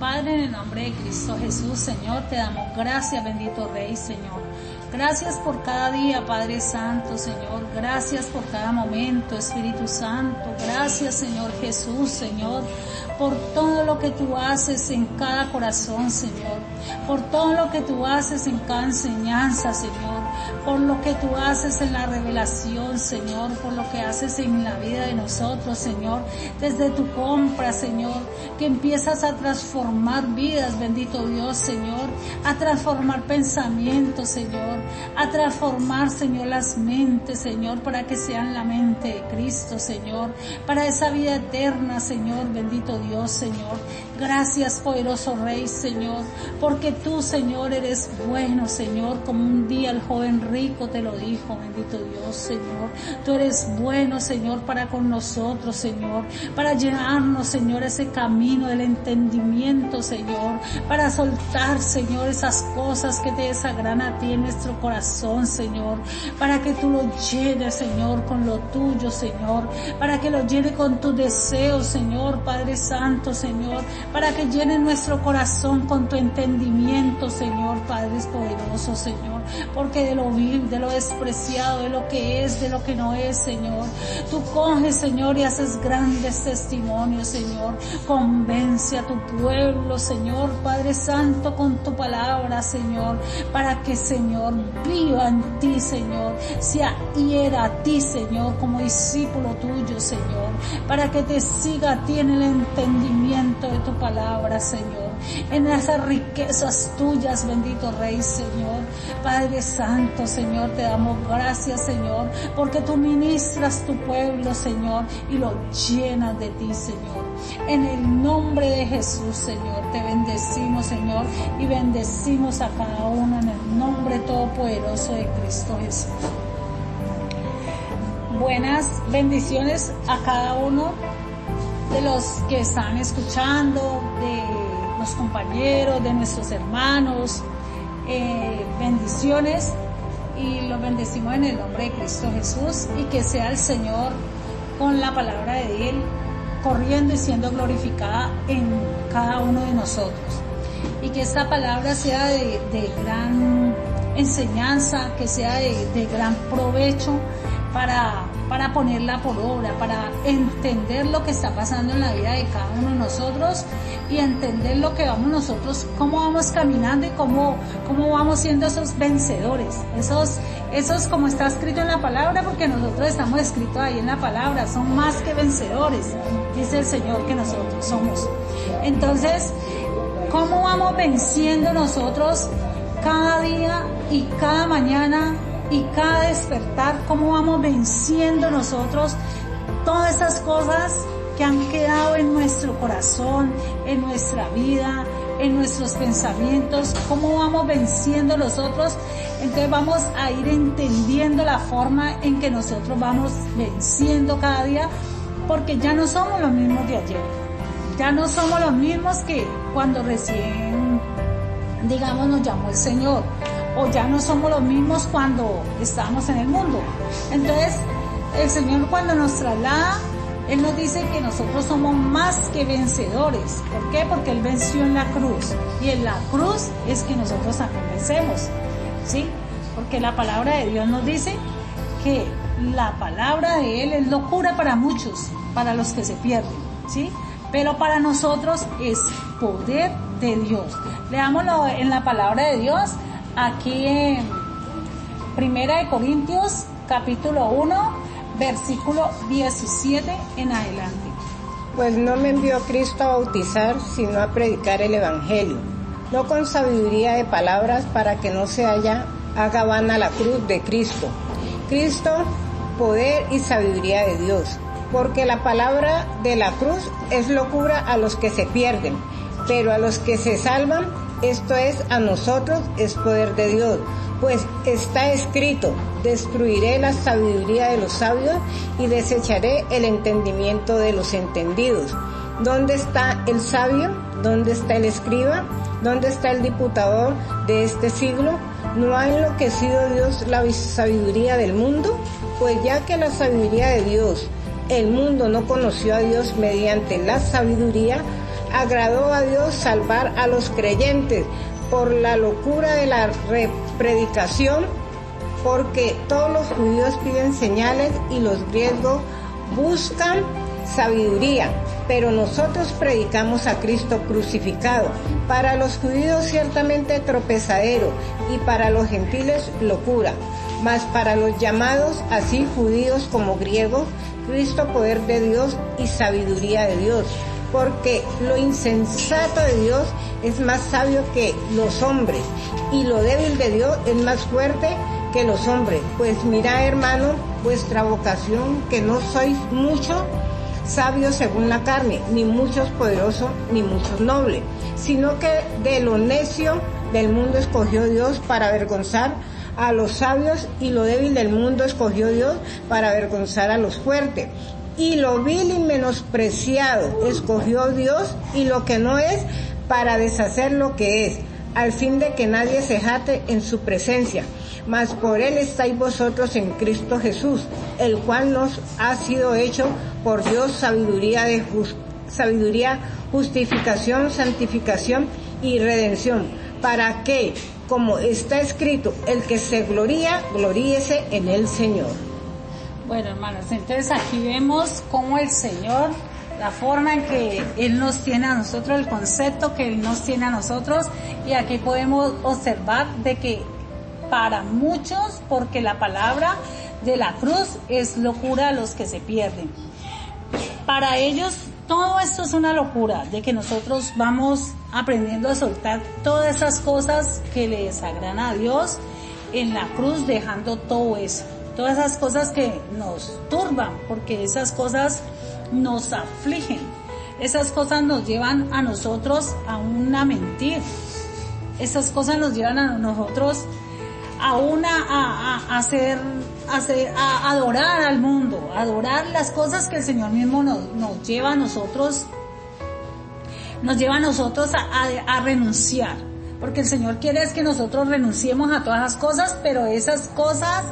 Padre, en el nombre de Cristo Jesús, Señor, te damos gracias, bendito Rey, Señor. Gracias por cada día, Padre Santo, Señor. Gracias por cada momento, Espíritu Santo. Gracias, Señor Jesús, Señor, por todo lo que tú haces en cada corazón, Señor. Por todo lo que tú haces en cada enseñanza, Señor. Por lo que tú haces en la revelación, Señor. Por lo que haces en la vida de nosotros, Señor. Desde tu compra, Señor, que empiezas a transformar vidas, bendito Dios, Señor. A transformar pensamientos, Señor. A transformar, Señor, las mentes, Señor, para que sean la mente de Cristo, Señor. Para esa vida eterna, Señor, bendito Dios, Señor. Gracias, poderoso Rey, Señor, porque tú, Señor, eres bueno, Señor, como un día el joven rico te lo dijo, bendito Dios, Señor. Tú eres bueno, Señor, para con nosotros, Señor, para llenarnos, Señor, ese camino del entendimiento, Señor, para soltar, Señor, esas cosas que te desagradan a ti en nuestro corazón, Señor, para que tú lo llenes, Señor, con lo tuyo, Señor, para que lo llene con tus deseos, Señor, Padre Santo, Señor, para que llene nuestro corazón con tu entendimiento, Señor, Padre poderoso, Señor, porque de lo vil, de lo despreciado, de lo que es, de lo que no es, Señor, tú coges, Señor, y haces grandes testimonios, Señor. Convence a tu pueblo, Señor, Padre Santo, con tu palabra, Señor, para que, Señor, viva en ti, Señor, se adhiera a ti, Señor, como discípulo tuyo, Señor, para que te siga a ti en el entendimiento de tu palabra, Señor, en esas riquezas tuyas, bendito Rey, Señor. Padre Santo, Señor, te damos gracias, Señor, porque tú ministras tu pueblo, Señor, y lo llenas de ti, Señor. En el nombre de Jesús, Señor, te bendecimos, Señor, y bendecimos a cada uno en el nombre todopoderoso de Cristo Jesús. Buenas bendiciones a cada uno de los que están escuchando, de los compañeros, de nuestros hermanos. Bendiciones, y los bendecimos en el nombre de Cristo Jesús, y que sea el Señor con la palabra de Él corriendo y siendo glorificada en cada uno de nosotros, y que esta palabra sea de gran enseñanza, que sea de gran provecho para ponerla por obra, para entender lo que está pasando en la vida de cada uno de nosotros, y entender lo que vamos nosotros, cómo vamos caminando y cómo vamos siendo esos vencedores, esos como está escrito en la palabra, porque nosotros estamos escritos ahí en la palabra, son más que vencedores, dice el Señor que nosotros somos. Entonces, ¿cómo vamos venciendo nosotros cada día y cada mañana y cada despertar? ¿Cómo vamos venciendo nosotros todas esas cosas que han quedado en nuestro corazón, en nuestra vida, en nuestros pensamientos? ¿Cómo vamos venciendo nosotros? Entonces vamos a ir entendiendo la forma en que nosotros vamos venciendo cada día, porque ya no somos los mismos de ayer, ya no somos los mismos que cuando recién, digamos, nos llamó el Señor, o ya no somos los mismos cuando estábamos en el mundo. Entonces, el Señor, cuando nos traslada, Él nos dice que nosotros somos más que vencedores. ¿Por qué? Porque Él venció en la cruz, y en la cruz es que nosotros también vencemos, ¿sí? Porque la palabra de Dios nos dice que la palabra de Él es locura para muchos, para los que se pierden, ¿sí? Pero para nosotros es poder de Dios. Leámoslo en la palabra de Dios, aquí en 1 Corintios capítulo 1, versículo 17 en adelante. Pues no me envió Cristo a bautizar, sino a predicar el Evangelio, no con sabiduría de palabras, para que no se haga vana la cruz de Cristo. Cristo, poder y sabiduría de Dios, porque la palabra de la cruz es locura a los que se pierden, pero a los que se salvan, esto es, a nosotros, es poder de Dios. Pues está escrito: destruiré la sabiduría de los sabios y desecharé el entendimiento de los entendidos. ¿Dónde está el sabio? ¿Dónde está el escriba? ¿Dónde está el diputador de este siglo? ¿No ha enloquecido Dios la sabiduría del mundo? Pues ya que la sabiduría de Dios, el mundo no conoció a Dios mediante la sabiduría, agradó a Dios salvar a los creyentes por la locura de la predicación, porque todos los judíos piden señales y los griegos buscan sabiduría, pero nosotros predicamos a Cristo crucificado, para los judíos ciertamente tropezadero y para los gentiles locura, mas para los llamados, así judíos como griegos, Cristo poder de Dios y sabiduría de Dios, porque lo insensato de Dios es más sabio que los hombres, y lo débil de Dios es más fuerte que los hombres. Pues mirad, hermano, vuestra vocación, que no sois muchos sabios según la carne, ni muchos poderosos, ni muchos nobles, sino que de lo necio del mundo escogió Dios para avergonzar a los sabios, y lo débil del mundo escogió Dios para avergonzar a los fuertes. Y lo vil y menospreciado escogió Dios, y lo que no es, para deshacer lo que es, al fin de que nadie se jacte en su presencia. Mas por él estáis vosotros en Cristo Jesús, el cual nos ha sido hecho por Dios sabiduría, justificación, santificación y redención, para que, como está escrito, el que se gloría, gloríese en el Señor. Bueno, hermanos, entonces aquí vemos cómo el Señor, la forma en que Él nos tiene a nosotros, el concepto que Él nos tiene a nosotros, y aquí podemos observar de que para muchos, porque la palabra de la cruz es locura a los que se pierden. Para ellos todo esto es una locura, de que nosotros vamos aprendiendo a soltar todas esas cosas que le desagradan a Dios en la cruz, dejando todo eso, todas esas cosas que nos turban, porque esas cosas nos afligen, esas cosas nos llevan a nosotros a una mentira, esas cosas nos llevan a nosotros a adorar al mundo, adorar las cosas que el Señor mismo nos lleva a nosotros, a renunciar, porque el Señor quiere es que nosotros renunciemos a todas las cosas, pero esas cosas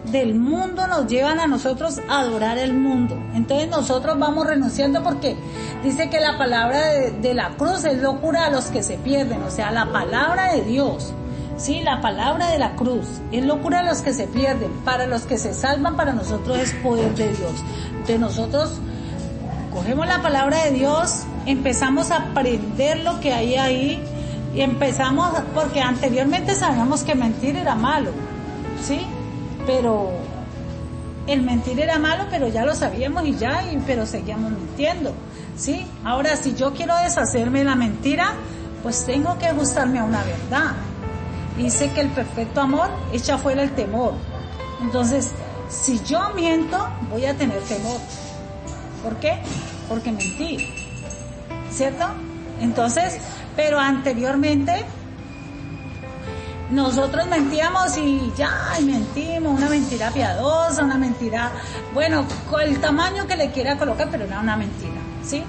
del mundo nos llevan a nosotros a adorar el mundo. Entonces nosotros vamos renunciando, porque dice que la palabra de la cruz es locura a los que se pierden, o sea, la palabra de Dios. Sí, la palabra de la cruz es locura a los que se pierden, para los que se salvan, para nosotros es poder de Dios. Entonces nosotros cogemos la palabra de Dios, empezamos a aprender lo que hay ahí, y empezamos, porque anteriormente sabíamos que mentir era malo, ¿sí? Pero el mentir era malo, pero ya lo sabíamos pero seguíamos mintiendo, ¿sí? Ahora, si yo quiero deshacerme de la mentira, pues tengo que ajustarme a una verdad. Dice que el perfecto amor echa fuera el temor. Entonces, si yo miento, voy a tener temor. ¿Por qué? Porque mentí, ¿cierto? Entonces, pero anteriormente nosotros mentíamos y mentimos, una mentira piadosa, una mentira, bueno, con el tamaño que le quiera colocar, pero era una mentira, ¿sí?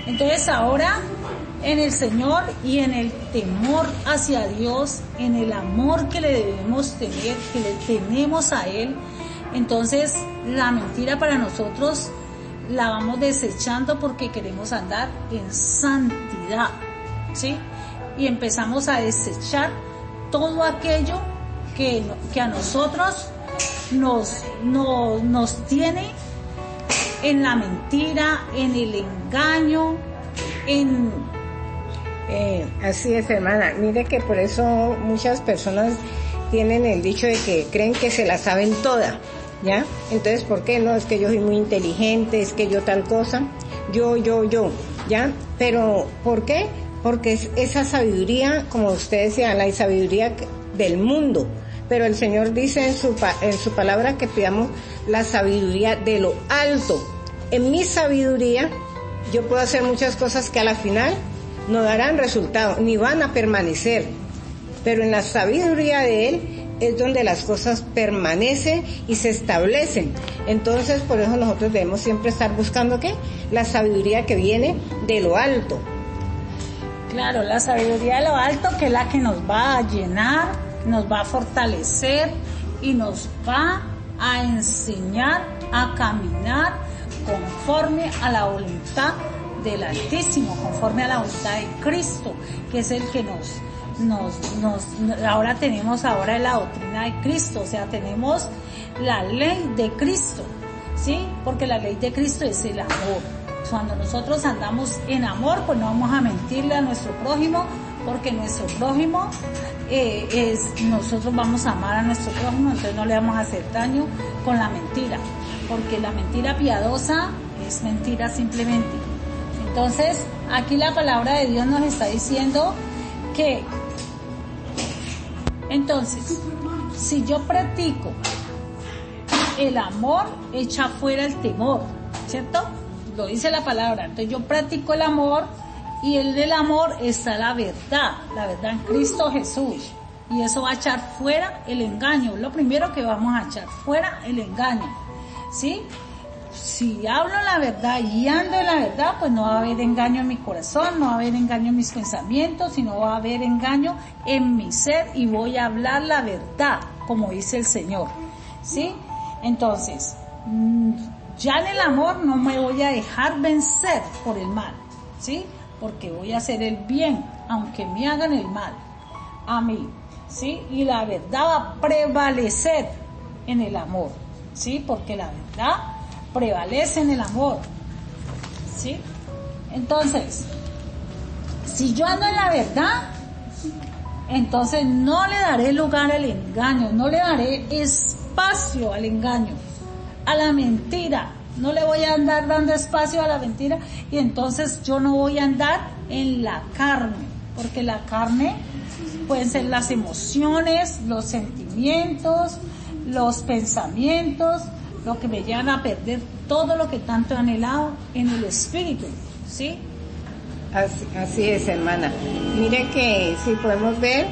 Entonces ahora, en el Señor y en el temor hacia Dios, en el amor que le debemos tener, que le tenemos a Él, entonces la mentira para nosotros la vamos desechando, porque queremos andar en santidad, ¿sí? Y empezamos a desechar todo aquello que a nosotros nos tiene en la mentira, en el engaño, así es, hermana. Mire que por eso muchas personas tienen el dicho de que creen que se la saben toda, ¿ya? Entonces, ¿por qué no? Es que yo soy muy inteligente, es que yo tal cosa, yo, ¿ya? Pero, ¿por qué? Porque es esa sabiduría, como usted decía, la sabiduría del mundo. Pero el Señor dice en su palabra que pidamos la sabiduría de lo alto. En mi sabiduría, yo puedo hacer muchas cosas que a la final no darán resultado, ni van a permanecer. Pero en la sabiduría de Él es donde las cosas permanecen y se establecen. Entonces, por eso nosotros debemos siempre estar buscando, ¿qué? La sabiduría que viene de lo alto. Claro, la sabiduría de lo alto, que es la que nos va a llenar, nos va a fortalecer y nos va a enseñar a caminar conforme a la voluntad del Altísimo, conforme a la voluntad de Cristo, que es el que ahora tenemos la doctrina de Cristo, o sea, tenemos la ley de Cristo, ¿sí? Porque la ley de Cristo es el amor. Cuando nosotros andamos en amor, pues no vamos a mentirle a nuestro prójimo, porque nuestro prójimo nosotros vamos a amar a nuestro prójimo, entonces no le vamos a hacer daño con la mentira, porque la mentira piadosa es mentira simplemente. Entonces, aquí la palabra de Dios nos está diciendo que, entonces, si yo practico el amor, echa fuera el temor, ¿cierto? Lo dice la palabra. Entonces yo practico el amor, y en el amor está la verdad en Cristo Jesús, y eso va a echar fuera el engaño. Lo primero que vamos a echar fuera el engaño, ¿sí? Si hablo la verdad y ando en la verdad, pues no va a haber engaño en mi corazón, no va a haber engaño en mis pensamientos, sino va a haber engaño en mi ser, y voy a hablar la verdad, como dice el Señor, ¿sí? Entonces, ya en el amor no me voy a dejar vencer por el mal, ¿sí? Porque voy a hacer el bien, aunque me hagan el mal a mí, ¿sí? Y la verdad va a prevalecer en el amor, ¿sí? Porque la verdad prevalece en el amor, ¿sí? Entonces, si yo ando en la verdad, entonces no le daré lugar al engaño, no le daré espacio al engaño, a la mentira. No le voy a andar dando espacio a la mentira, y entonces yo no voy a andar en la carne, porque la carne pueden ser las emociones, los sentimientos, los pensamientos, lo que me llevan a perder todo lo que tanto he anhelado en el espíritu, ¿sí? Así es, hermana. Mire que si podemos ver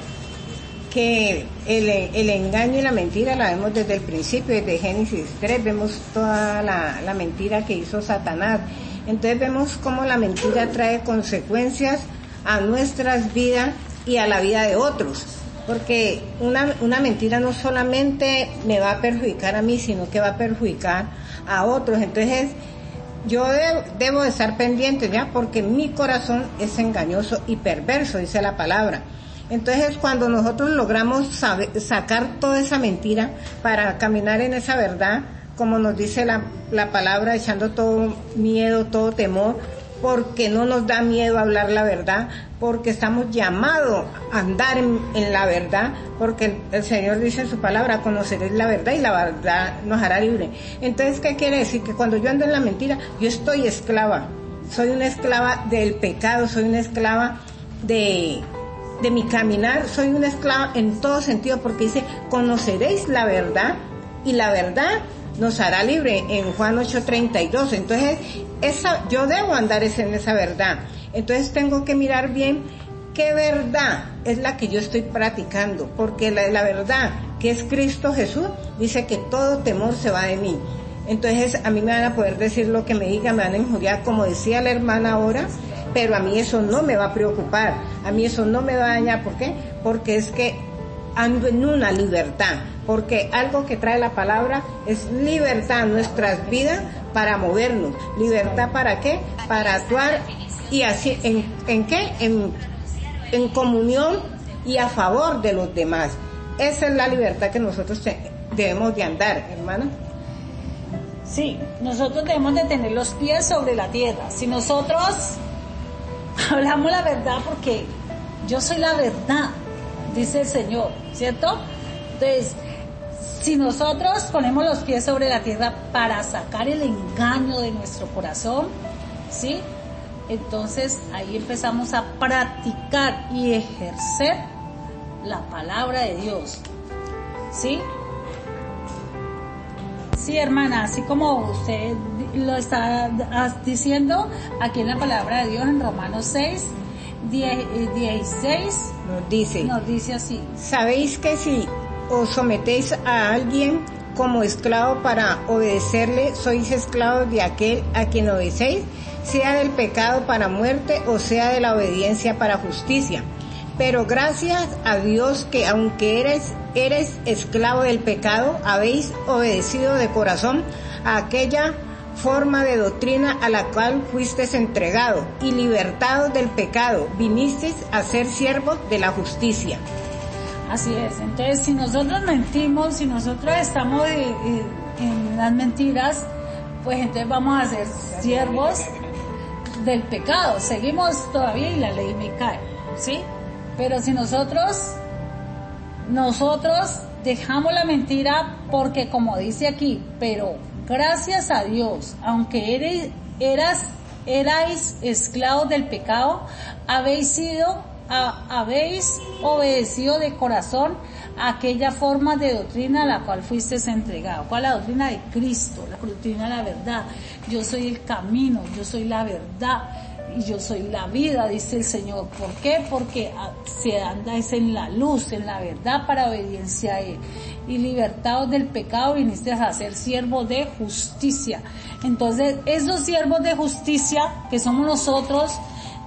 que el engaño y la mentira la vemos desde el principio, desde Génesis 3, vemos toda la mentira que hizo Satanás. Entonces vemos cómo la mentira trae consecuencias a nuestras vidas y a la vida de otros, porque una mentira no solamente me va a perjudicar a mí, sino que va a perjudicar a otros. Entonces yo debo de estar pendiente, ya, porque mi corazón es engañoso y perverso, dice la palabra. Entonces, cuando nosotros logramos sacar toda esa mentira para caminar en esa verdad, como nos dice la palabra, echando todo miedo, todo temor, porque no nos da miedo hablar la verdad, porque estamos llamados a andar en la verdad, porque el Señor dice en su palabra, conoceréis la verdad y la verdad nos hará libre. Entonces, ¿qué quiere decir? Que cuando yo ando en la mentira, yo estoy esclava, soy una esclava del pecado, soy una esclava de mi caminar, soy una esclava en todo sentido, porque dice, conoceréis la verdad y la verdad nos hará libre, en Juan 8:32. Entonces, yo debo andar en esa verdad. Entonces tengo que mirar bien qué verdad es la que yo estoy practicando, porque la verdad que es Cristo Jesús dice que todo temor se va de mí. Entonces a mí me van a poder decir lo que me digan, me van a injuriar, como decía la hermana ahora, pero a mí eso no me va a preocupar, a mí eso no me va a dañar. ¿Por qué? Porque es que ando en una libertad, porque algo que trae la palabra es libertad en nuestras vidas para movernos. ¿Libertad para qué? Para actuar, y así, ¿en qué? En comunión y a favor de los demás. Esa es la libertad que nosotros debemos de andar, hermana. Sí, nosotros debemos de tener los pies sobre la tierra. Si nosotros hablamos la verdad, porque yo soy la verdad, dice el Señor, ¿cierto? Entonces, si nosotros ponemos los pies sobre la tierra para sacar el engaño de nuestro corazón, ¿sí? Entonces ahí empezamos a practicar y ejercer la palabra de Dios, ¿sí? Sí, hermana, así como usted lo está diciendo aquí en la palabra de Dios, en Romanos 6, 16, nos dice así: ¿sabéis que si os sometéis a alguien como esclavo para obedecerle, sois esclavos de aquel a quien obedecéis, sea del pecado para muerte o sea de la obediencia para justicia? Pero gracias a Dios que aunque eres esclavo del pecado, habéis obedecido de corazón a aquella forma de doctrina a la cual fuisteis entregado, y libertados del pecado, vinisteis a ser siervos de la justicia. Así es. Entonces, si nosotros mentimos, si nosotros estamos en las mentiras, pues entonces vamos a ser siervos del pecado. Seguimos todavía y la ley me cae, ¿sí? Pero si nosotros dejamos la mentira, porque como dice aquí, pero gracias a Dios, aunque erais esclavos del pecado, habéis obedecido de corazón a aquella forma de doctrina a la cual fuisteis entregados. ¿Cuál es la doctrina de Cristo? La doctrina de la verdad. Yo soy el camino, yo soy la verdad y yo soy la vida, dice el Señor. ¿Por qué? Porque se anda es en la luz, en la verdad, para obediencia a Él. Y libertados del pecado viniste a ser siervos de justicia. Entonces, esos siervos de justicia, que somos nosotros,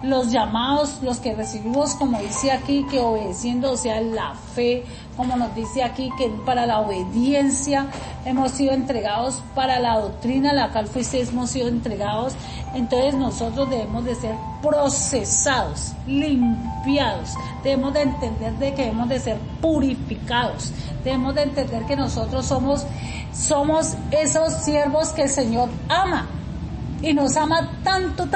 los llamados, los que recibimos, como dice aquí, que obedeciendo, o sea, la fe, como nos dice aquí, que para la obediencia hemos sido entregados, para la doctrina a la cual hemos sido entregados. Entonces nosotros debemos de ser procesados, limpiados, debemos de entender de que debemos de ser purificados, debemos de entender que nosotros somos esos siervos que el Señor ama, y nos ama tanto,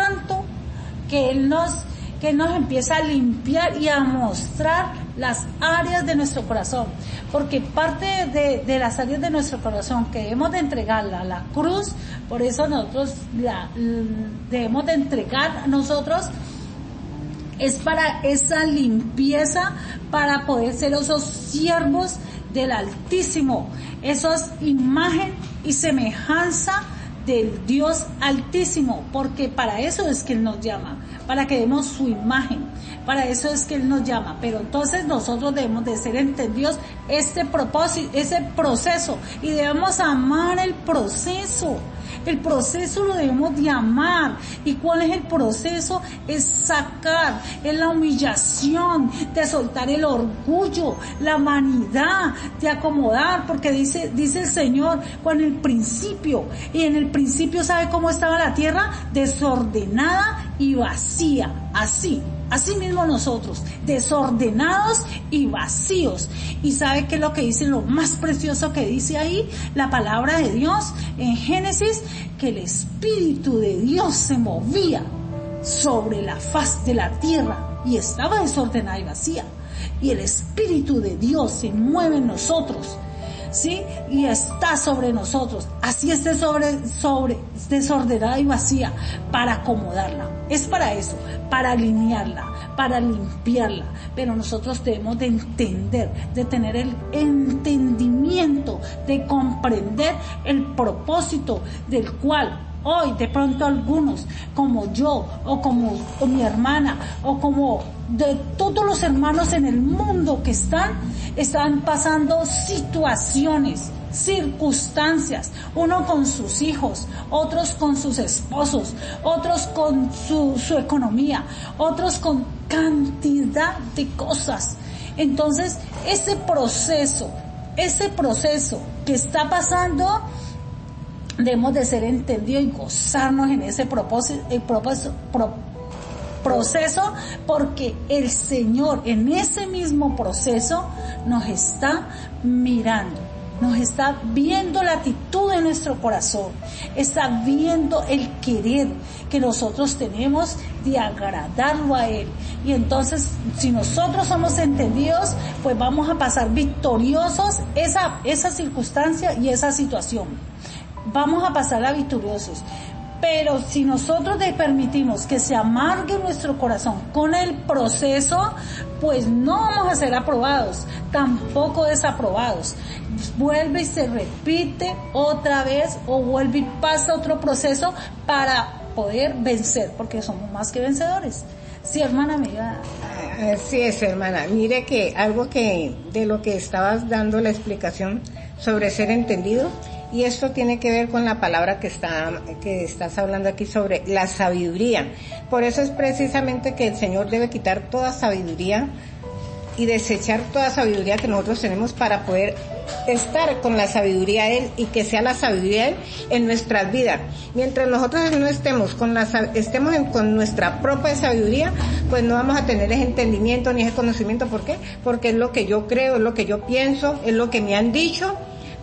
que Él nos empieza a limpiar y a mostrar las áreas de nuestro corazón, porque parte de las áreas de nuestro corazón que debemos de entregarla a la cruz, por eso nosotros debemos de entregar a nosotros, es para esa limpieza, para poder ser esos siervos del Altísimo, esos imagen y semejanza del Dios Altísimo, porque para eso es que Él nos llama, para que demos su imagen, para eso es que Él nos llama. Pero entonces nosotros debemos de ser entendidos este propósito, ese proceso, y debemos amar el proceso. El proceso lo debemos de amar. ¿Y cuál es el proceso? Es sacar, es la humillación, de soltar el orgullo, la vanidad, de acomodar, porque dice el Señor, en el principio ¿sabe cómo estaba la tierra? Desordenada y vacía, así mismo nosotros, desordenados y vacíos. ¿Y sabe qué es lo que dice, lo más precioso que dice ahí? La palabra de Dios en Génesis, que el Espíritu de Dios se movía sobre la faz de la tierra y estaba desordenada y vacía. Y el Espíritu de Dios se mueve en nosotros, ¿sí? Y está sobre nosotros. Así esté sobre desordenada y vacía, para acomodarla. Es para eso, para alinearla, para limpiarla. Pero nosotros debemos de entender, de tener el entendimiento, de comprender el propósito del cual hoy de pronto algunos, como yo, o como mi hermana, o como de todos los hermanos en el mundo que están pasando situaciones, circunstancias, uno con sus hijos, otros con sus esposos, otros con su economía, otros con cantidad de cosas. Entonces, ese proceso que está pasando, debemos de ser entendidos y gozarnos en ese proceso, porque el Señor en ese mismo proceso nos está mirando, nos está viendo la actitud de nuestro corazón, está viendo el querer que nosotros tenemos de agradarlo a Él. Y entonces, si nosotros somos entendidos, pues vamos a pasar victoriosos esa circunstancia y esa situación. Vamos a pasarla victoriosos. Pero si nosotros le permitimos que se amargue nuestro corazón con el proceso, pues no vamos a ser aprobados, tampoco desaprobados. Vuelve y se repite otra vez, o vuelve y pasa otro proceso para poder vencer, porque somos más que vencedores. Sí, hermana amiga. Así es, hermana. Mire que algo que de lo que estabas dando la explicación sobre ser entendido, y esto tiene que ver con la palabra que estás hablando aquí sobre la sabiduría. Por eso es precisamente que el Señor debe quitar toda sabiduría y desechar toda sabiduría que nosotros tenemos para poder estar con la sabiduría de Él y que sea la sabiduría de Él en nuestras vidas. Mientras nosotros no estemos con nuestra propia sabiduría, pues no vamos a tener ese entendimiento ni ese conocimiento. ¿Por qué? Porque es lo que yo creo, es lo que yo pienso, es lo que me han dicho.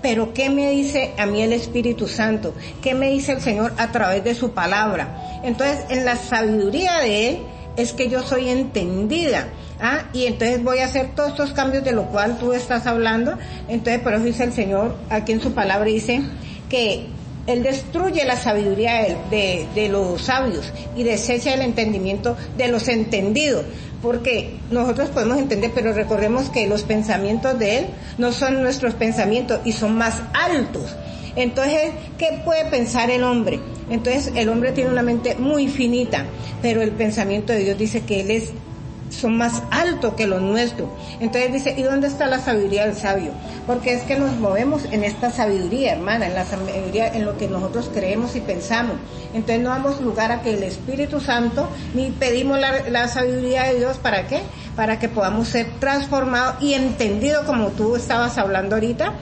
Pero ¿qué me dice a mí el Espíritu Santo? ¿Qué me dice el Señor a través de su palabra? Entonces, en la sabiduría de Él es que yo soy entendida. Y entonces voy a hacer todos estos cambios de lo cual tú estás hablando. Entonces, por eso dice el Señor, aquí en su palabra dice que Él destruye la sabiduría de los sabios y desecha el entendimiento de los entendidos. Porque nosotros podemos entender, pero recordemos que los pensamientos de Él no son nuestros pensamientos y son más altos. Entonces, ¿qué puede pensar el hombre? Entonces, el hombre tiene una mente muy finita, pero el pensamiento de Dios dice que son más altos que los nuestros. Entonces dice, ¿y dónde está la sabiduría del sabio? Porque es que nos movemos en esta sabiduría, hermana, en la sabiduría, en lo que nosotros creemos y pensamos. Entonces no damos lugar a que el Espíritu Santo, ni pedimos la sabiduría de Dios, ¿para qué? Para que podamos ser transformados y entendidos, como tú estabas hablando ahorita,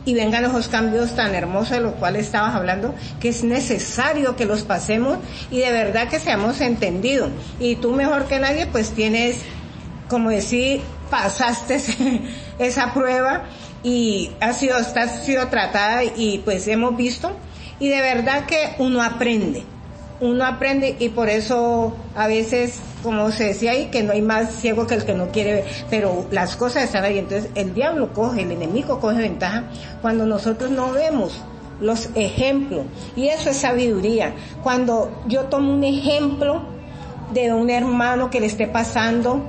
y vengan esos cambios tan hermosos de los cuales estabas hablando, que es necesario que los pasemos y de verdad que seamos entendidos. Y tú mejor que nadie pues tienes, como decir, pasaste esa prueba y has sido tratada y pues hemos visto, y de verdad que uno aprende y por eso a veces, como se decía ahí, que no hay más ciego que el que no quiere ver, pero las cosas están ahí. Entonces el enemigo coge ventaja cuando nosotros no vemos los ejemplos, y eso es sabiduría. Cuando yo tomo un ejemplo de un hermano que le esté pasando,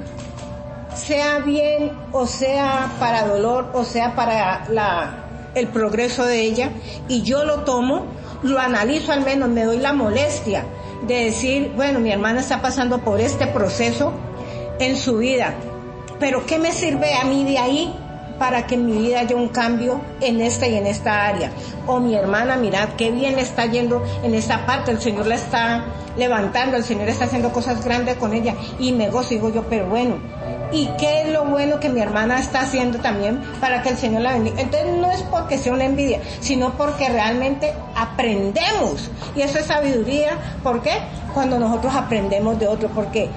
sea bien o sea para dolor o sea para el progreso de ella, y yo lo tomo, lo analizo, al menos me doy la molestia de decir, bueno, mi hermana está pasando por este proceso en su vida, pero ¿qué me sirve a mí de ahí para que en mi vida haya un cambio en esta y en esta área? O mi hermana, mirad qué bien le está yendo en esta parte, el Señor la está levantando, el Señor está haciendo cosas grandes con ella, y me gozo, digo yo, pero bueno, ¿y qué es lo bueno que mi hermana está haciendo también para que el Señor la bendiga? Entonces no es porque sea una envidia, sino porque realmente aprendemos, y eso es sabiduría. ¿Por qué? Cuando nosotros aprendemos de otro, porque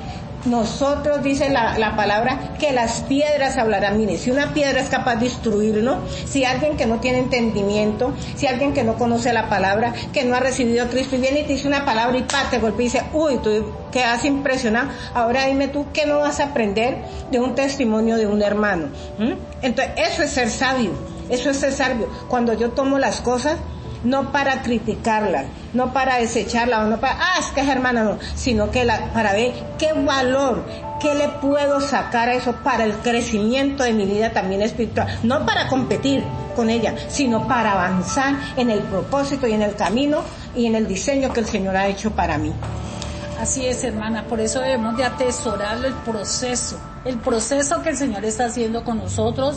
nosotros, dice la palabra, que las piedras hablarán. Mire, si una piedra es capaz de destruirnos, si alguien que no tiene entendimiento, si alguien que no conoce la palabra, que no ha recibido a Cristo, y viene y te dice una palabra y te golpea y dice, uy, tú quedas impresionado. Ahora dime tú, ¿qué no vas a aprender de un testimonio de un hermano? Entonces, eso es ser sabio, eso es ser sabio. Cuando yo tomo las cosas, no para criticarla, no para desecharla, o no para, es que es hermana, no, sino que para ver qué valor, qué le puedo sacar a eso para el crecimiento de mi vida también espiritual, no para competir con ella, sino para avanzar en el propósito y en el camino y en el diseño que el Señor ha hecho para mí. Así es, hermana, por eso debemos de atesorar el proceso que el Señor está haciendo con nosotros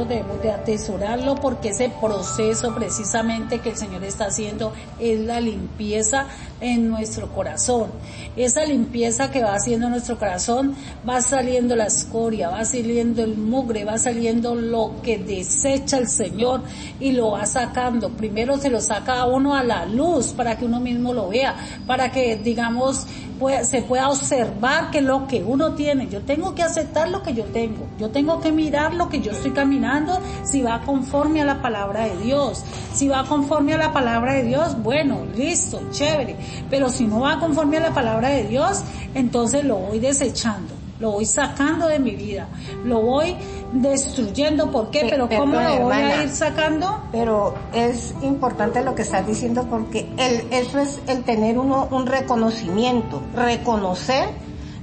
debemos de atesorarlo, porque ese proceso precisamente que el Señor está haciendo es la limpieza en nuestro corazón. Esa limpieza que va haciendo nuestro corazón, va saliendo la escoria, va saliendo el mugre, va saliendo lo que desecha el Señor y lo va sacando. Primero se lo saca a uno a la luz para que uno mismo lo vea, para que digamos se pueda observar que lo que uno tiene, yo tengo que aceptar lo que yo tengo que mirar lo que yo estoy caminando, si va conforme a la palabra de Dios. Si va conforme a la palabra de Dios, bueno, listo, chévere, pero si no va conforme a la palabra de Dios, entonces lo voy desechando, lo voy sacando de mi vida, lo voy destruyendo. ¿Por qué? Pero ¿cómo lo voy a ir sacando? Pero es importante lo que estás diciendo, porque eso es el tener uno un reconocimiento, reconocer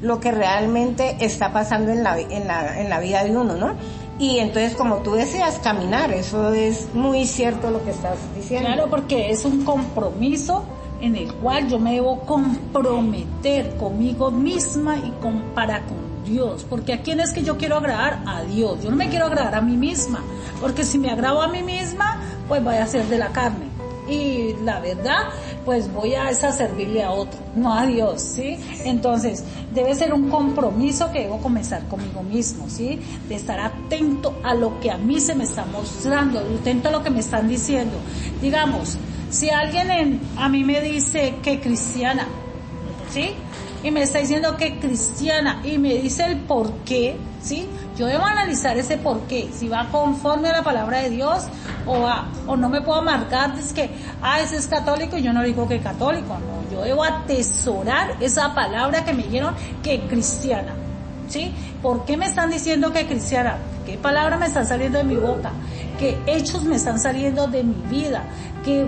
lo que realmente está pasando en la vida de uno, ¿no? Y entonces, como tú decías, caminar, eso es muy cierto lo que estás diciendo. Claro, porque es un compromiso en el cual yo me debo comprometer conmigo misma y para con Dios, porque ¿a quién es que yo quiero agradar? A Dios. Yo no me quiero agradar a mí misma, porque si me agrado a mí misma, pues voy a ser de la carne. Y la verdad, pues voy a servirle a otro, no a Dios, ¿sí? Entonces, debe ser un compromiso que debo comenzar conmigo mismo, ¿sí? De estar atento a lo que a mí se me está mostrando, atento a lo que me están diciendo. Digamos, si alguien a mí me dice que cristiana, ¿sí? Y me está diciendo que cristiana y me dice el por qué, ¿sí? Yo debo analizar ese por qué, si va conforme a la palabra de Dios o no me puedo marcar, es que, ese es católico y yo no digo que católico, no, yo debo atesorar esa palabra que me dijeron que cristiana, ¿sí? ¿Por qué me están diciendo que cristiana? ¿Qué palabra me están saliendo de mi boca? ¿Qué hechos me están saliendo de mi vida?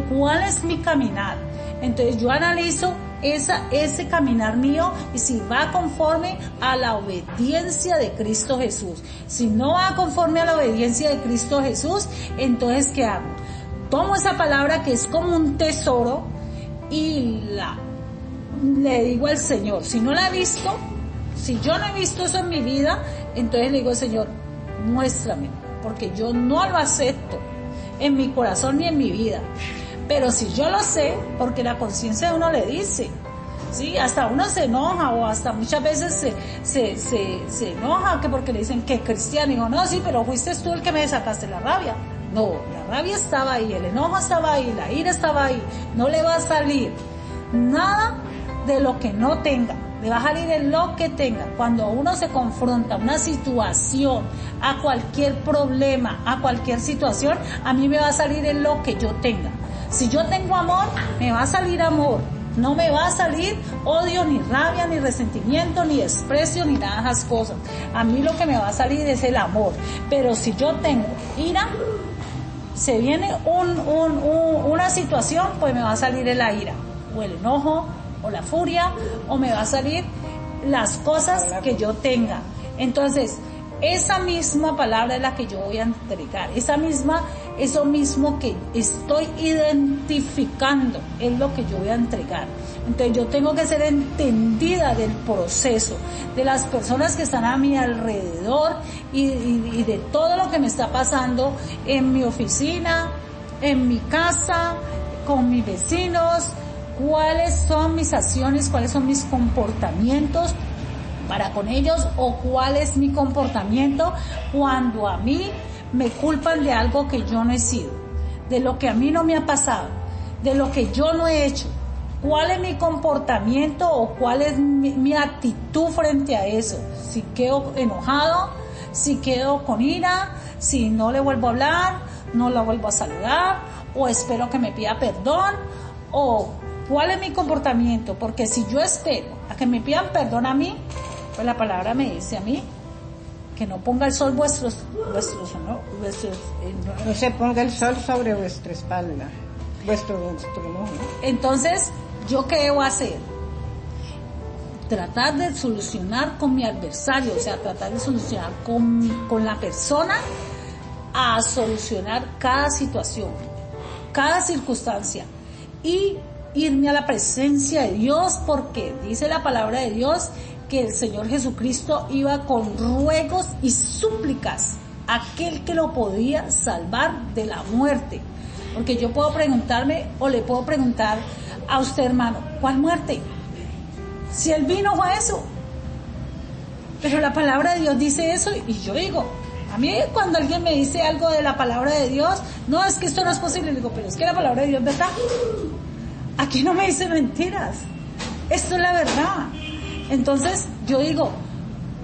¿Cuál es mi caminar? Entonces yo analizo ese caminar mío y si va conforme a la obediencia de Cristo Jesús. Si no va conforme a la obediencia de Cristo Jesús, entonces ¿qué hago? Tomo esa palabra que es como un tesoro y le digo al Señor, si no la he visto, si yo no he visto eso en mi vida, entonces le digo al Señor, muéstrame, porque yo no lo acepto en mi corazón ni en mi vida. Pero si yo lo sé, porque la conciencia de uno le dice, ¿sí? Hasta uno se enoja o hasta muchas veces se enoja que porque le dicen que es cristiano. Y digo, no, sí, pero fuiste tú el que me desataste la rabia. No, la rabia estaba ahí, el enojo estaba ahí, la ira estaba ahí. No le va a salir nada de lo que no tenga. Le va a salir en lo que tenga. Cuando uno se confronta a una situación, a cualquier problema, a cualquier situación, a mí me va a salir en lo que yo tenga. Si yo tengo amor, me va a salir amor. No me va a salir odio, ni rabia, ni resentimiento, ni desprecio, ni nada de esas cosas. A mí lo que me va a salir es el amor. Pero si yo tengo ira, se viene una situación, pues me va a salir la ira, o el enojo, o la furia, o me va a salir las cosas que yo tenga. Entonces, esa misma palabra es la que yo voy a entregar, eso mismo que estoy identificando es lo que yo voy a entregar. Entonces yo tengo que ser entendida del proceso, de las personas que están a mi alrededor y de todo lo que me está pasando en mi oficina, en mi casa, con mis vecinos, cuáles son mis acciones, cuáles son mis comportamientos para con ellos, o cuál es mi comportamiento cuando a mí me culpan de algo que yo no he sido, de lo que a mí no me ha pasado, de lo que yo no he hecho. ¿Cuál es mi comportamiento o cuál es mi actitud frente a eso? Si quedo enojado, si quedo con ira, si no le vuelvo a hablar, no la vuelvo a saludar, o espero que me pida perdón, o cuál es mi comportamiento, porque si yo espero a que me pidan perdón a mí, pues la palabra me dice a mí que no ponga el sol no se ponga el sol sobre vuestra espalda, vuestro enojo. Entonces, ¿yo qué debo hacer? Tratar de solucionar con mi adversario, o sea, tratar de solucionar con la persona, a solucionar cada situación, cada circunstancia, y irme a la presencia de Dios, porque dice la palabra de Dios que el Señor Jesucristo iba con ruegos y súplicas a aquel que lo podía salvar de la muerte. Porque yo puedo preguntarme, o le puedo preguntar a usted, hermano, ¿cuál muerte? Si Él vino fue eso. Pero la palabra de Dios dice eso, y yo digo, a mí cuando alguien me dice algo de la palabra de Dios, no, es que esto no es posible, le digo, pero es que la palabra de Dios es verdad. Aquí no me dice mentiras. Esto es la verdad. Entonces yo digo,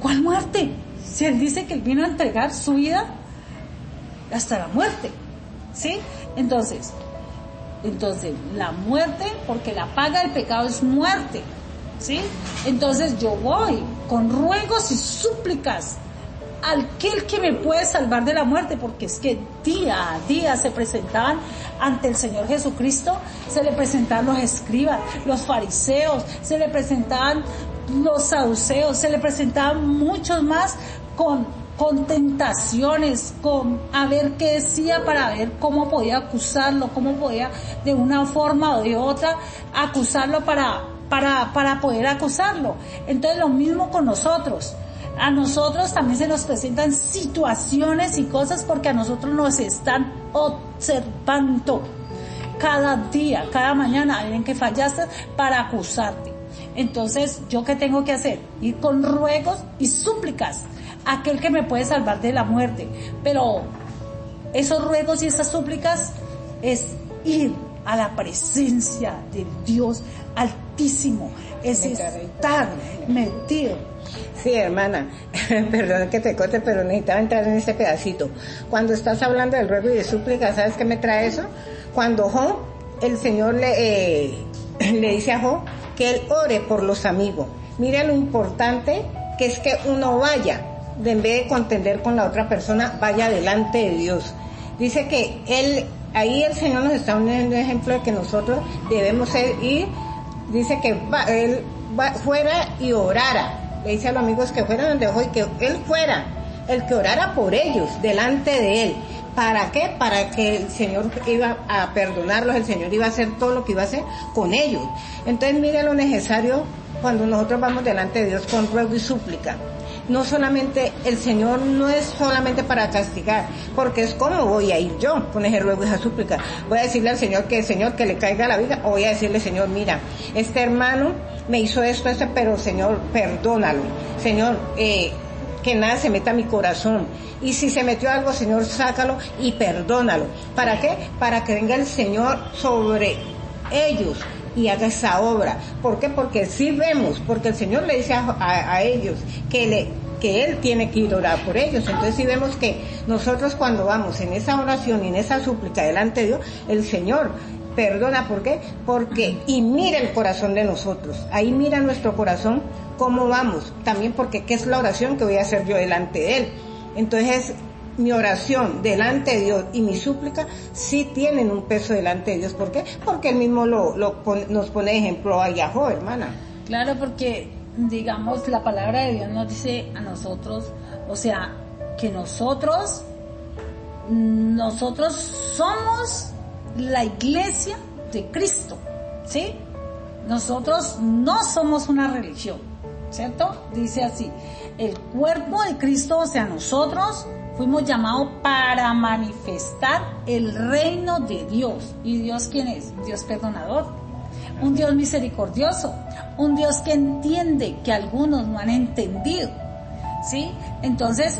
¿cuál muerte? Si Él dice que Él vino a entregar su vida hasta la muerte, ¿sí? Entonces la muerte, porque la paga del pecado es muerte, ¿sí? Entonces yo voy con ruegos y súplicas al que me puede salvar de la muerte, porque es que día a día se presentaban ante el Señor Jesucristo, se le presentaban los escribas, los fariseos, se le presentaban los saduceos, se le presentaban muchos más con tentaciones, con a ver qué decía, para ver cómo podía acusarlo, cómo podía de una forma o de otra acusarlo para poder acusarlo. Entonces lo mismo con nosotros. A nosotros también se nos presentan situaciones y cosas porque a nosotros nos están observando. cada día, cada mañana, en que fallaste para acusarte. Entonces, ¿yo qué tengo que hacer? Ir con ruegos y súplicas a aquel que me puede salvar de la muerte. Pero esos ruegos y esas súplicas es ir a la presencia del Dios Altísimo, es estar metido. Sí, hermana, perdón que te corte, pero necesitaba entrar en ese pedacito. Cuando estás hablando del ruego y de súplica, ¿sabes qué me trae eso? Cuando Job, el Señor le dice a Job que él ore por los amigos. Mira lo importante que es que uno vaya, en vez de contender con la otra persona, vaya delante de Dios. Dice que ahí el Señor nos está dando un ejemplo de que nosotros debemos ir. Dice que él fuera y orara. Le dice a los amigos que fueran donde Job y que él fuera el que orara por ellos, delante de él. ¿Para qué? Para que el Señor iba a perdonarlos, el Señor iba a hacer todo lo que iba a hacer con ellos. Entonces mire lo necesario cuando nosotros vamos delante de Dios con ruego y súplica. No solamente, el Señor no es solamente para castigar, porque es como voy a ir yo con ese ruego y esa súplica. Voy a decirle al Señor que le caiga la vida, o voy a decirle, Señor, mira, este hermano me hizo esto, pero Señor, perdónalo. Señor, que nada se meta a mi corazón. Y si se metió algo, Señor, sácalo y perdónalo. ¿Para qué? Para que venga el Señor sobre ellos y haga esa obra. ¿Por qué? Porque sí vemos, porque el Señor le dice a ellos que Él tiene que ir a orar por ellos. Entonces sí vemos que nosotros cuando vamos en esa oración y en esa súplica delante de Dios, el Señor perdona. ¿Por qué? Porque, y mira el corazón de nosotros, ahí mira nuestro corazón, cómo vamos, también porque qué es la oración que voy a hacer yo delante de Él. Entonces, mi oración delante de Dios y mi súplica sí tienen un peso delante de Dios. ¿Por qué? Porque Él mismo nos pone ejemplo ahí a Job, hermana. Claro, porque, digamos, la palabra de Dios nos dice a nosotros, o sea, que nosotros somos la iglesia de Cristo, ¿sí? Nosotros no somos una religión, ¿cierto? Dice así, el cuerpo de Cristo, o sea, nosotros fuimos llamados para manifestar el reino de Dios. ¿Y Dios quién es? Dios perdonador, un Dios misericordioso, un Dios que entiende que algunos no han entendido, ¿sí? Entonces,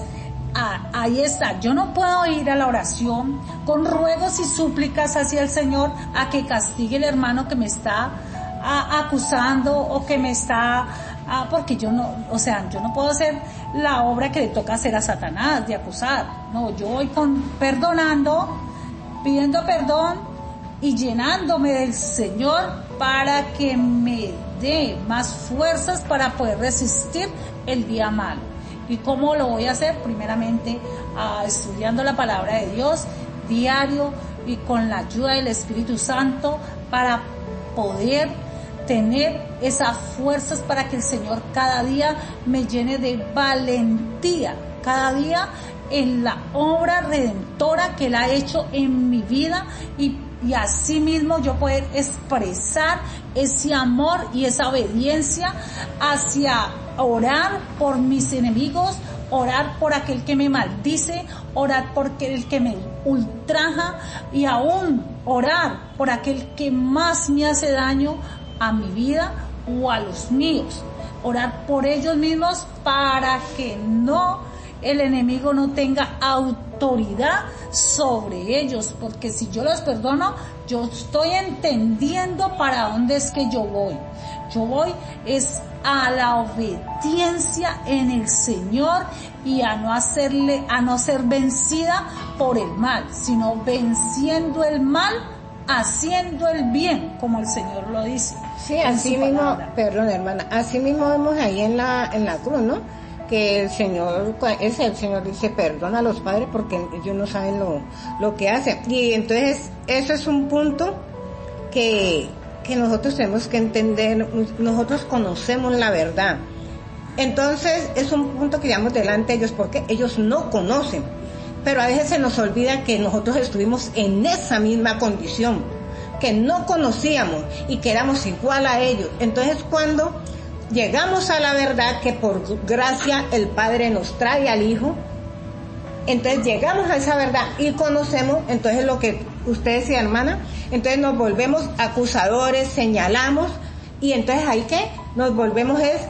ahí está. Yo no puedo ir a la oración con ruegos y súplicas hacia el Señor a que castigue el hermano que me está acusando o que me está... porque yo no puedo hacer la obra que le toca hacer a Satanás, de acusar. No, yo voy perdonando, pidiendo perdón y llenándome del Señor para que me dé más fuerzas para poder resistir el día malo. ¿Y cómo lo voy a hacer? Primeramente, estudiando la palabra de Dios diario y con la ayuda del Espíritu Santo para poder tener esas fuerzas para que el Señor cada día me llene de valentía, cada día en la obra redentora que Él ha hecho en mi vida y así mismo yo poder expresar ese amor y esa obediencia hacia orar por mis enemigos, orar por aquel que me maldice, orar por aquel que me ultraja y aún orar por aquel que más me hace daño a mi vida o a los míos. Orar por ellos mismos para que el enemigo no tenga autoridad sobre ellos, porque si yo los perdono, yo estoy entendiendo para dónde es que yo voy. Yo voy es a la obediencia en el Señor y a no ser vencida por el mal, sino venciendo el mal, haciendo el bien, como el Señor lo dice. Sí, así mismo, perdón hermana, así mismo vemos ahí en la cruz, ¿no? Que el Señor dice, perdona a los padres porque ellos no saben lo que hacen. Y entonces, eso es un punto que nosotros tenemos que entender. Nosotros conocemos la verdad. Entonces, es un punto que llevamos delante de ellos porque ellos no conocen. Pero a veces se nos olvida que nosotros estuvimos en esa misma condición, que no conocíamos y que éramos igual a ellos. Entonces, cuando llegamos a la verdad que por gracia el Padre nos trae al Hijo, entonces llegamos a esa verdad y conocemos, entonces lo que ustedes y hermana, entonces nos volvemos acusadores, señalamos, y entonces ahí que nos volvemos es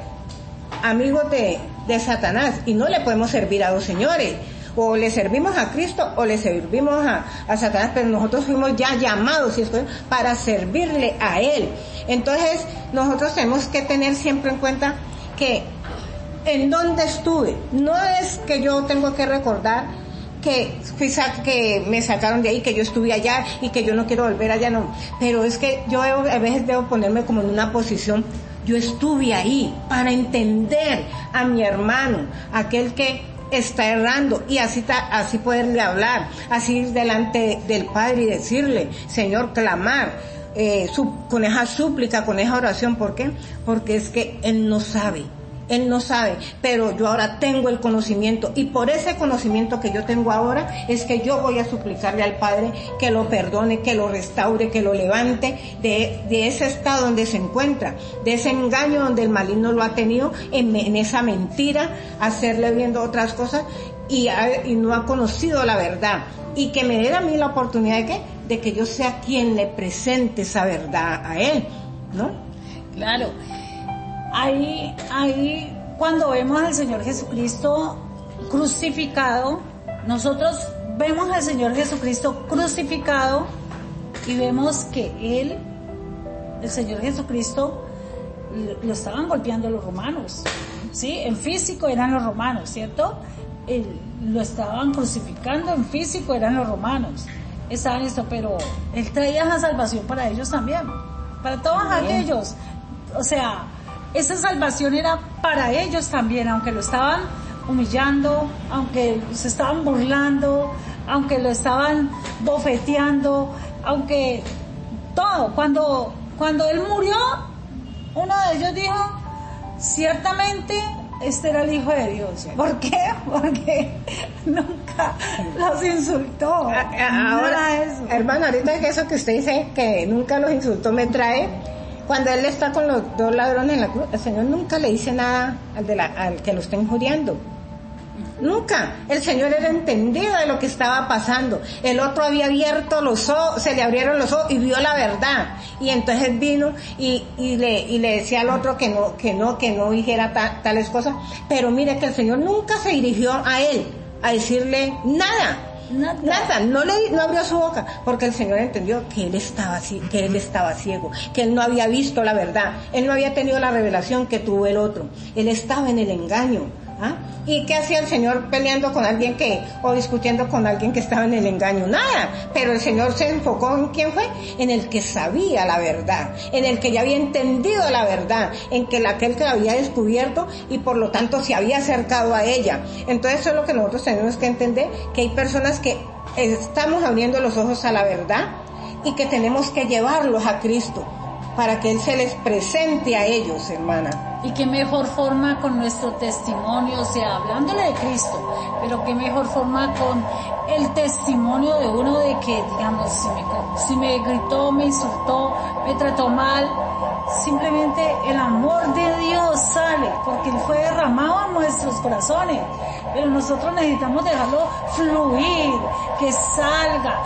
amigos de Satanás, y no le podemos servir a dos señores. O le servimos a Cristo o le servimos a Satanás, pero nosotros fuimos ya llamados para servirle a Él. Entonces nosotros tenemos que tener siempre en cuenta que en dónde estuve, no es que yo tengo que recordar que me sacaron de ahí, que yo estuve allá y que yo no quiero volver allá, no, pero es que yo a veces debo ponerme como en una posición, yo estuve ahí para entender a mi hermano, aquel que está errando, y así poderle hablar, así ir delante del Padre y decirle, Señor, clamar, con esa súplica, con esa oración. ¿Por qué? Porque es que Él no sabe, pero yo ahora tengo el conocimiento, y por ese conocimiento que yo tengo ahora es que yo voy a suplicarle al Padre que lo perdone, que lo restaure, que lo levante de ese estado donde se encuentra, de ese engaño donde el maligno lo ha tenido, en esa mentira, hacerle viendo otras cosas, y no ha conocido la verdad, y que me dé a mí la oportunidad de que yo sea quien le presente esa verdad a él, ¿no? Claro. Ahí cuando vemos al Señor Jesucristo crucificado, nosotros vemos al Señor Jesucristo crucificado y vemos que el Señor Jesucristo, lo estaban golpeando los romanos, ¿sí? En físico eran los romanos, ¿cierto? Lo estaban crucificando en físico, eran los romanos. Estaban esto, pero Él traía la salvación para ellos también, para todos aquellos. O sea, esa salvación era para ellos también, aunque lo estaban humillando, aunque se estaban burlando, aunque lo estaban bofeteando, aunque todo. Cuando Él murió, uno de ellos dijo, ciertamente este era el Hijo de Dios. ¿Por qué? Porque nunca los insultó. Ahora, hermano, ahorita que eso que usted dice que nunca los insultó me trae, cuando Él está con los dos ladrones en la cruz, el Señor nunca le dice nada al que lo está injuriando. Nunca. El Señor era entendido de lo que estaba pasando. El otro había abierto los ojos, se le abrieron los ojos y vio la verdad. Y entonces vino y le decía al otro que no dijera tales cosas. Pero mire que el Señor nunca se dirigió a él a decirle nada. No abrió su boca, porque el Señor entendió que él estaba ciego, que él no había visto la verdad, él no había tenido la revelación que tuvo el otro, él estaba en el engaño. ¿Ah? ¿Y qué hacía el Señor peleando con alguien o discutiendo con alguien que estaba en el engaño? Nada. Pero el Señor se enfocó en quién fue, en el que sabía la verdad, en el que ya había entendido la verdad, en aquel que la había descubierto y por lo tanto se había acercado a ella. Entonces eso es lo que nosotros tenemos que entender, que hay personas que estamos abriendo los ojos a la verdad y que tenemos que llevarlos a Cristo para que Él se les presente a ellos, hermana. Y qué mejor forma con nuestro testimonio, o sea, hablándole de Cristo, pero qué mejor forma con el testimonio de uno de que, digamos, si me gritó, me insultó, me trató mal, simplemente el amor de Dios sale, porque Él fue derramado en nuestros corazones, pero nosotros necesitamos dejarlo fluir, que salga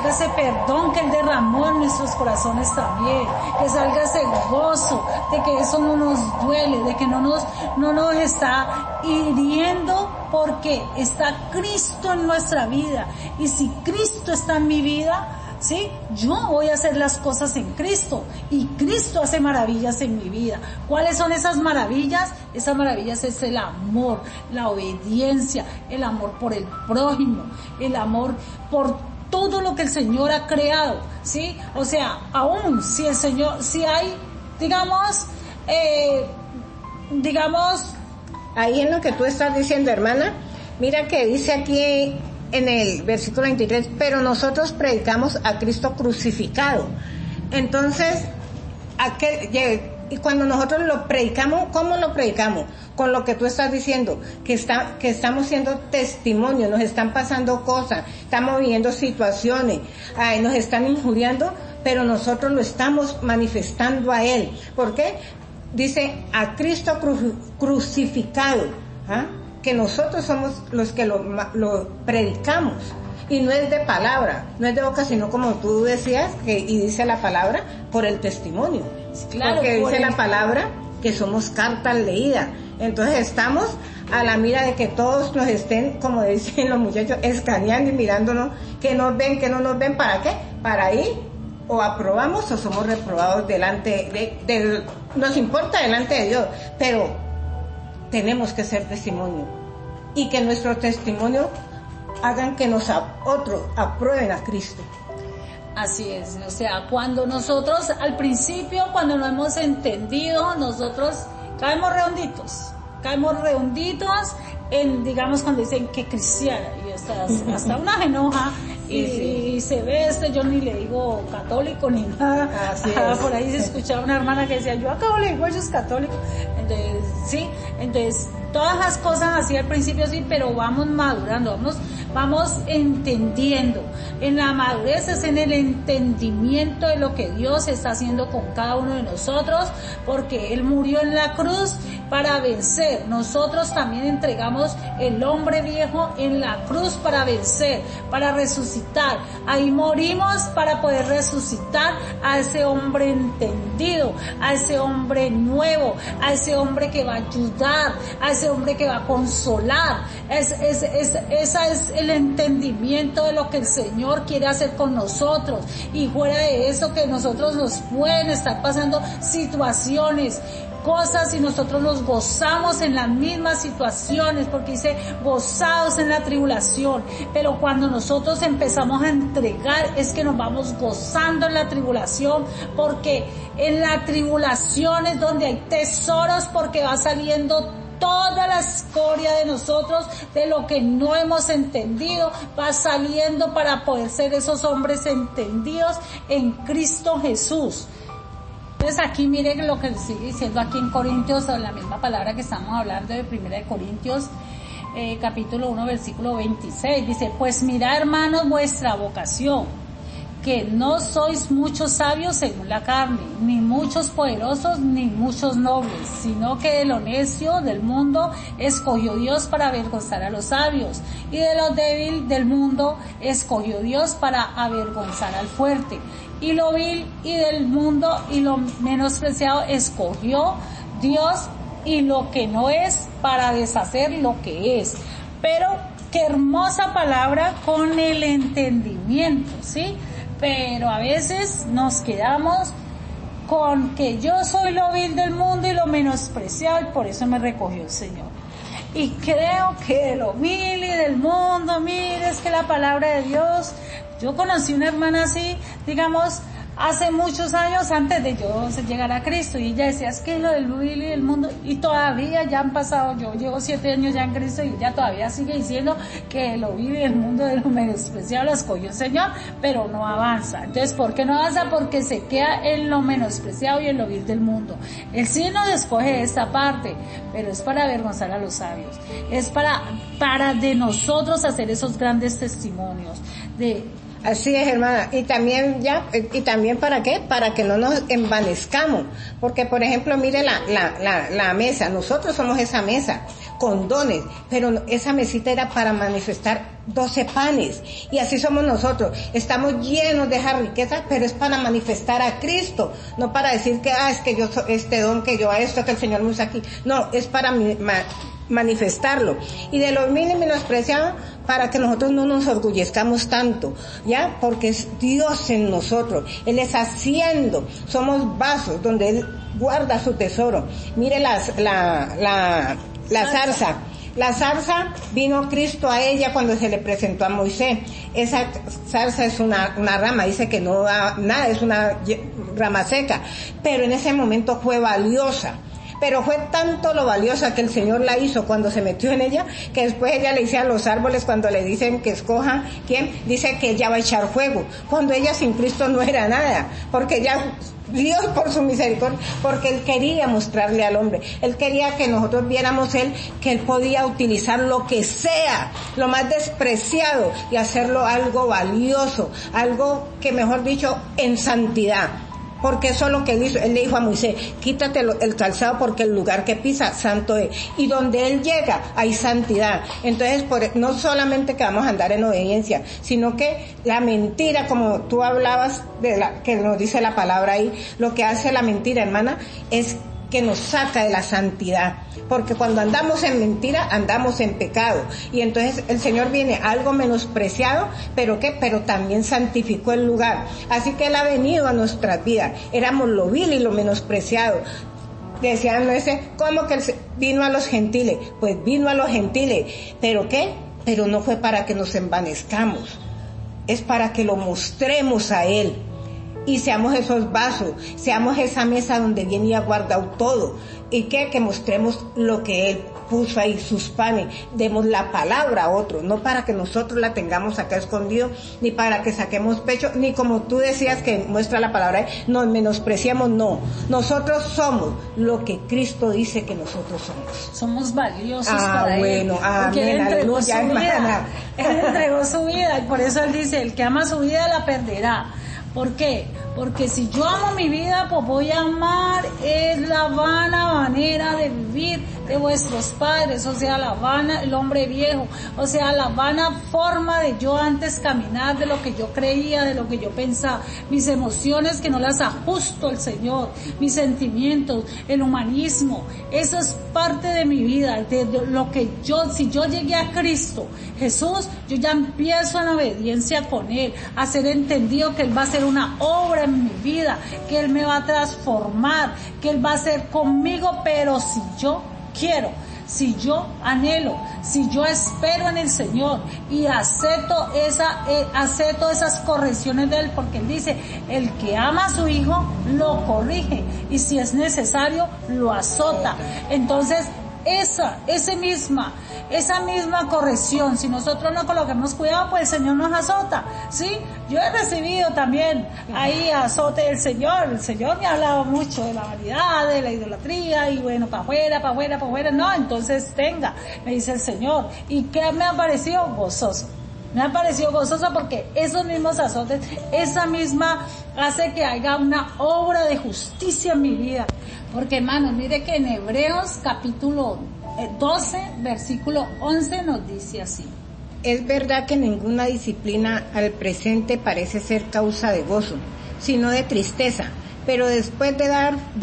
ese perdón que Él derramó en nuestros corazones también, que salga ese gozo de que eso no nos duele, de que no nos está hiriendo, porque está Cristo en nuestra vida. Y si Cristo está en mi vida, ¿sí? Yo voy a hacer las cosas en Cristo, y Cristo hace maravillas en mi vida. ¿Cuáles son esas maravillas? Esas maravillas es el amor, la obediencia, el amor por el prójimo, el amor por todo lo que el Señor ha creado, ¿sí? O sea, aún si el Señor, si hay, digamos, ahí en lo que tú estás diciendo, hermana, mira que dice aquí en el versículo 23, pero nosotros predicamos a Cristo crucificado. Entonces, y cuando nosotros lo predicamos, ¿cómo lo predicamos? Con lo que tú estás diciendo, que estamos siendo testimonio, nos están pasando cosas, estamos viviendo situaciones, nos están injuriando, pero nosotros lo estamos manifestando a Él. ¿Por qué? Dice, a Cristo crucificado. ¿Ah? que nosotros somos los que lo predicamos. Y no es de palabra, no es de boca, sino como tú decías, y dice la palabra, por el testimonio. Claro, porque dice la palabra que somos cartas leídas. Entonces estamos a la mira de que todos nos estén, como dicen los muchachos, escaneando y mirándonos, que nos ven, que no nos ven, ¿para qué? Para ir, o aprobamos o somos reprobados delante de nos importa delante de Dios, pero tenemos que ser testimonio. Y que nuestro testimonio hagan que otros aprueben a Cristo. Así es, o sea, cuando nosotros al principio, cuando no hemos entendido, nosotros caemos redonditos en, digamos, cuando dicen que cristiana, y hasta una se enoja y se ve yo ni le digo católico ni nada. Por ahí se escuchaba una hermana que decía, yo acabo le digo ellos católicos. Entonces todas las cosas así al principio sí, pero vamos madurando, vamos entendiendo. En la madurez es en el entendimiento de lo que Dios está haciendo con cada uno de nosotros, porque Él murió en la cruz para vencer. Nosotros también entregamos el hombre viejo en la cruz para vencer, para resucitar. Ahí morimos para poder resucitar a ese hombre entendido, a ese hombre nuevo, a ese hombre que va a ayudar, a ese hombre que va a consolar. Esa es el entendimiento de lo que el Señor quiere hacer con nosotros. Y fuera de eso, que nosotros nos pueden estar pasando situaciones, cosas, y nosotros nos gozamos en las mismas situaciones, porque dice gozados en la tribulación. Pero cuando nosotros empezamos a entregar, es que nos vamos gozando en la tribulación, porque en la tribulación es donde hay tesoros, porque va saliendo toda la escoria de nosotros, de lo que no hemos entendido, va saliendo para poder ser esos hombres entendidos en Cristo Jesús. Entonces aquí miren lo que sigue diciendo aquí en Corintios, la misma palabra que estamos hablando de 1 de Corintios, capítulo 1, versículo 26. Dice, pues mirad, hermanos, vuestra vocación, que no sois muchos sabios según la carne, ni muchos poderosos, ni muchos nobles, sino que de lo necio del mundo escogió Dios para avergonzar a los sabios, y de lo débil del mundo escogió Dios para avergonzar al fuerte. Y lo vil y del mundo y lo menospreciado escogió Dios, y lo que no es, para deshacer lo que es. Pero qué hermosa palabra con el entendimiento, ¿sí? Pero a veces nos quedamos con que yo soy lo vil del mundo y lo menospreciado, y por eso me recogió el Señor. Y creo que de lo vil y del mundo, mire, es que la palabra de Dios, yo conocí una hermana así, digamos, hace muchos años antes de yo llegar a Cristo, y ella decía, es que lo del vil y del mundo, y todavía ya han pasado, yo llevo 7 años ya en Cristo, y ella todavía sigue diciendo que lo vil y del mundo, de lo menospreciado lo escogió el Señor, pero no avanza. Entonces, ¿por qué no avanza? Porque se queda en lo menospreciado y en lo vil del mundo. Él sí nos escoge esta parte, pero es para avergonzar a los sabios, es para de nosotros hacer esos grandes testimonios de... Así es, hermana. Y también ¿para qué? Para que no nos envanezcamos. Porque, por ejemplo, mire la mesa. Nosotros somos esa mesa, con dones. Pero esa mesita era para manifestar 12 panes. Y así somos nosotros. Estamos llenos de esa riqueza, pero es para manifestar a Cristo. No para decir que, es que yo soy este don, que yo a esto, que el Señor me usa aquí. No, es para manifestarlo. Y de los mil y menospreciados, para que nosotros no nos orgullezcamos tanto, ¿ya? Porque es Dios en nosotros. Él es haciendo. Somos vasos donde Él guarda su tesoro. Mire la zarza. La zarza, vino Cristo a ella cuando se le presentó a Moisés. Esa zarza es una rama, dice que no da nada, es una rama seca. Pero en ese momento fue valiosa. Pero fue tanto lo valiosa que el Señor la hizo cuando se metió en ella, que después ella le dice a los árboles, cuando le dicen que escojan quién, dice que ella va a echar fuego, cuando ella sin Cristo no era nada, porque ya Dios por su misericordia, porque Él quería mostrarle al hombre, Él quería que nosotros viéramos que Él podía utilizar lo que sea, lo más despreciado, y hacerlo algo valioso, algo que, mejor dicho, en santidad. porque eso es lo que él hizo. Él le dijo a Moisés, quítate el calzado porque el lugar que pisa santo es, y donde él llega hay santidad. Entonces no solamente que vamos a andar en obediencia, sino que la mentira, como tú hablabas que nos dice la palabra ahí, lo que hace la mentira, hermana, es que nos saca de la santidad, porque cuando andamos en mentira, andamos en pecado, y entonces el Señor viene algo menospreciado, pero también santificó el lugar, así que Él ha venido a nuestras vidas, éramos lo vil y lo menospreciado. Decían, ¿cómo que Él vino a los gentiles? Pues vino a los gentiles, ¿pero qué? Pero no fue para que nos envanezcamos, es para que lo mostremos a Él. Y seamos esos vasos, seamos esa mesa donde viene y ha guardado todo. Y que mostremos lo que Él puso ahí, sus panes. Demos la palabra a otro, no para que nosotros la tengamos acá escondido, ni para que saquemos pecho, ni como tú decías que muestra la palabra, nos menospreciamos, no. Nosotros somos lo que Cristo dice que nosotros somos. Somos valiosos para Él. Porque Él entregó su vida. Él entregó su vida, y por eso Él dice, el que ama su vida la perderá. ¿Por qué? Porque si yo amo mi vida, pues voy a amar es la vana manera de vivir de vuestros padres, o sea, el hombre viejo, o sea, la vana forma de yo antes caminar, de lo que yo creía, de lo que yo pensaba, mis emociones que no las ajusto al Señor, mis sentimientos, el humanismo, eso es parte de mi vida, de lo que si yo llegué a Cristo Jesús, yo ya empiezo en obediencia con Él, a ser entendido que Él va a hacer una obra en mi vida, que Él me va a transformar, que Él va a hacer conmigo, pero si yo quiero, si yo anhelo, si yo espero en el Señor y acepto esas correcciones de Él, porque Él dice, el que ama a su hijo lo corrige y si es necesario lo azota. Entonces esa misma corrección, si nosotros no colocamos cuidado, pues el Señor nos azota, ¿sí? Yo he recibido también ahí azote del Señor. El Señor me ha hablado mucho de la vanidad, de la idolatría, y bueno, para afuera, no, entonces me dice el Señor. ¿Y qué me ha parecido? Gozoso. Me ha parecido gozoso porque esos mismos azotes, esa misma hace que haya una obra de justicia en mi vida. Porque hermanos, mire que en Hebreos capítulo 12, versículo 11 nos dice así. Es verdad que ninguna disciplina al presente parece ser causa de gozo, sino de tristeza, pero después de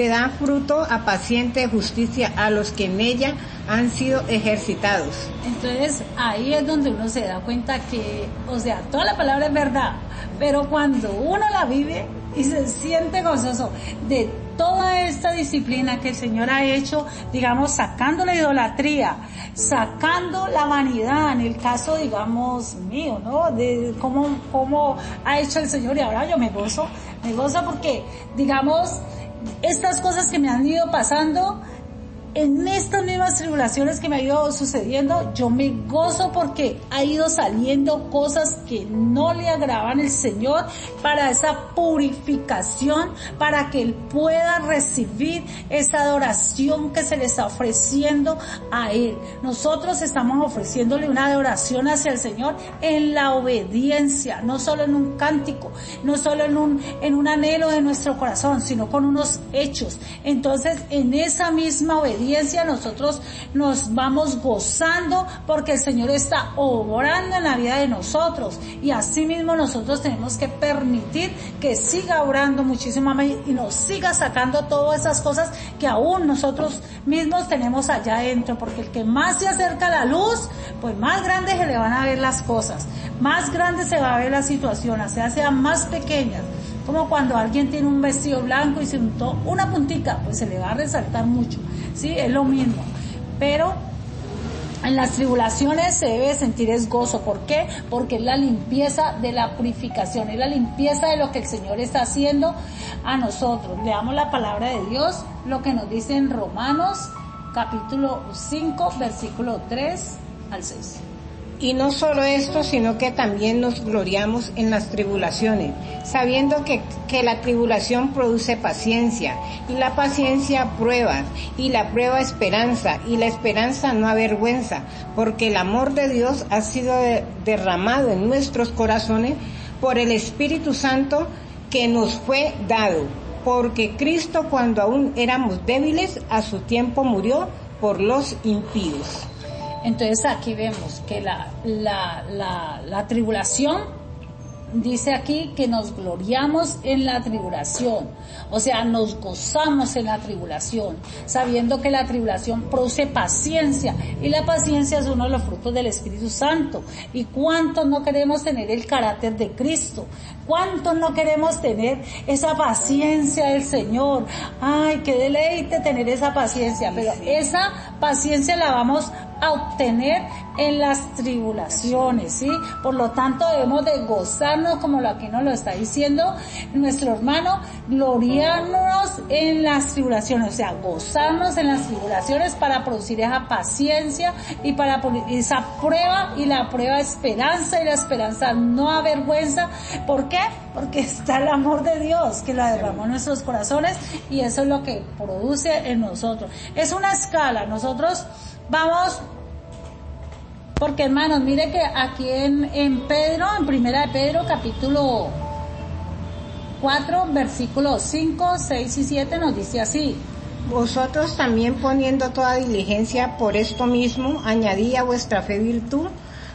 dar fruto a paciente justicia a los que en ella han sido ejercitados. Entonces ahí es donde uno se da cuenta que, o sea, toda la palabra es verdad, pero cuando uno la vive y se siente gozoso de toda esta disciplina que el Señor ha hecho, digamos, sacando la idolatría, sacando la vanidad, en el caso, digamos, mío, ¿no? De cómo ha hecho el Señor, y ahora yo me gozo porque, digamos, estas cosas que me han ido pasando, en estas mismas tribulaciones que me ha ido sucediendo, yo me gozo porque ha ido saliendo cosas que no le agradan al Señor para esa purificación, para que Él pueda recibir esa adoración que se le está ofreciendo a Él. Nosotros estamos ofreciéndole una adoración hacia el Señor en la obediencia, no solo en un cántico, no solo en un anhelo de nuestro corazón, sino con unos hechos. Entonces, en esa misma obediencia nosotros nos vamos gozando porque el Señor está obrando en la vida de nosotros, y así mismo nosotros tenemos que permitir que siga obrando muchísimo más y nos siga sacando todas esas cosas que aún nosotros mismos tenemos allá adentro, porque el que más se acerca a la luz, pues más grandes se le van a ver las cosas, más grande se va a ver la situación, o sea, sean más pequeñas. Como cuando alguien tiene un vestido blanco y se untó una puntica, pues se le va a resaltar mucho, ¿sí? Es lo mismo. Pero en las tribulaciones se debe sentir es gozo. ¿Por qué? Porque es la limpieza de la purificación, es la limpieza de lo que el Señor está haciendo a nosotros. Leamos la palabra de Dios, lo que nos dice en Romanos, capítulo 5, versículo 3 al 6. Y no solo esto, sino que también nos gloriamos en las tribulaciones, sabiendo que la tribulación produce paciencia, y la paciencia prueba, y la prueba esperanza, y la esperanza no avergüenza, porque el amor de Dios ha sido derramado en nuestros corazones por el Espíritu Santo que nos fue dado. porque Cristo, cuando aún éramos débiles, a su tiempo murió por los impíos. Entonces aquí vemos que la tribulación, dice aquí que nos gloriamos en la tribulación, o sea, nos gozamos en la tribulación, sabiendo que la tribulación produce paciencia, y la paciencia es uno de los frutos del Espíritu Santo. ¿Y cuántos no queremos tener el carácter de Cristo? ¿Cuántos no queremos tener esa paciencia del Señor? Ay, qué deleite tener esa paciencia, pero esa paciencia la vamos a obtener en las tribulaciones, ¿sí? Por lo tanto, debemos de gozarnos, como aquí nos lo está diciendo nuestro hermano, gloriarnos en las tribulaciones, o sea, gozarnos en las tribulaciones para producir esa paciencia y para poner esa prueba, y la prueba esperanza, y la esperanza no avergüenza. ¿Por qué? Porque está el amor de Dios que la derramó en nuestros corazones, y eso es lo que produce en nosotros. Es una escala, nosotros vamos, porque hermanos, mire que aquí en Pedro, en primera de Pedro, capítulo 4, versículos 5, 6 y 7 nos dice así: vosotros también, poniendo toda diligencia por esto mismo, añadid a vuestra fe virtud,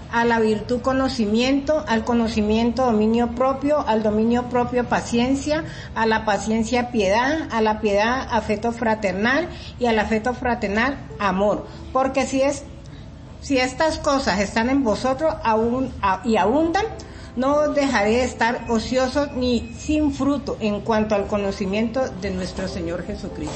a la virtud conocimiento, al conocimiento dominio propio, al dominio propio paciencia, a la paciencia piedad, a la piedad afecto fraternal, y al afecto fraternal amor. Porque si estas cosas están en vosotros y abundan, no os dejaré de estar ociosos ni sin fruto en cuanto al conocimiento de nuestro Señor Jesucristo.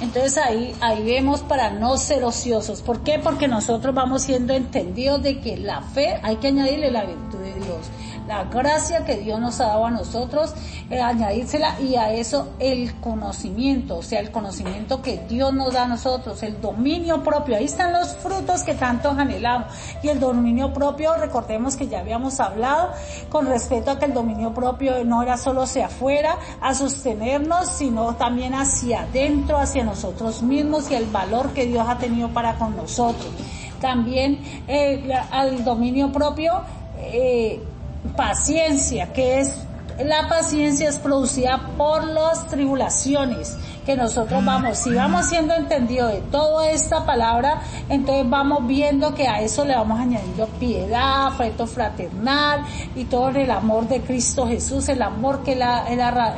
Entonces ahí vemos para no ser ociosos. ¿Por qué? Porque nosotros vamos siendo entendidos de que la fe hay que añadirle la virtud de Dios. La gracia que Dios nos ha dado a nosotros, añadírsela, y a eso el conocimiento, o sea, el conocimiento que Dios nos da a nosotros, el dominio propio. Ahí están los frutos que tanto anhelamos. Y el dominio propio, recordemos que ya habíamos hablado con respecto a que el dominio propio no era solo hacia afuera, a sostenernos, sino también hacia adentro, hacia nosotros mismos, y el valor que Dios ha tenido para con nosotros. También al dominio propio, paciencia, que es la paciencia es producida por las tribulaciones que nosotros vamos, si vamos siendo entendidos de toda esta palabra, entonces vamos viendo que a eso le vamos añadiendo piedad, afecto fraternal, y todo el amor de Cristo Jesús, el amor que Él ha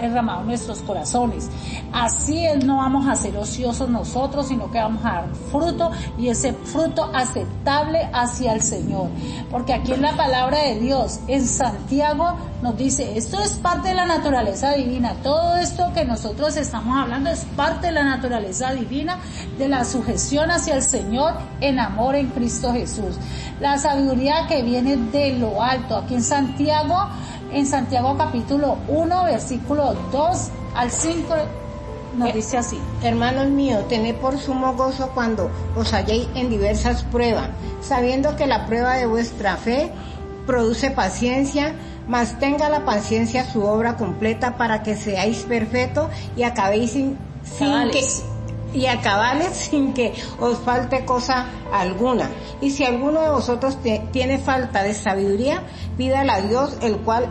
derramado en nuestros corazones. Así no vamos a ser ociosos nosotros, sino que vamos a dar fruto, y ese fruto aceptable hacia el Señor. Porque aquí en la palabra de Dios, en Santiago, nos dice, esto es parte de la naturaleza divina, todo esto que nosotros estamos hablando es parte de la naturaleza divina, de la sujeción hacia el Señor en amor en Cristo Jesús. La sabiduría que viene de lo alto, aquí en Santiago capítulo 1, versículo 2 al 5, nos dice así: hermanos míos, tened por sumo gozo cuando os halléis en diversas pruebas, sabiendo que la prueba de vuestra fe produce paciencia, mas tenga la paciencia su obra completa, para que seáis perfectos y acabéis sin que os falte cosa alguna. Y si alguno de vosotros tiene falta de sabiduría, pídala a Dios, el cual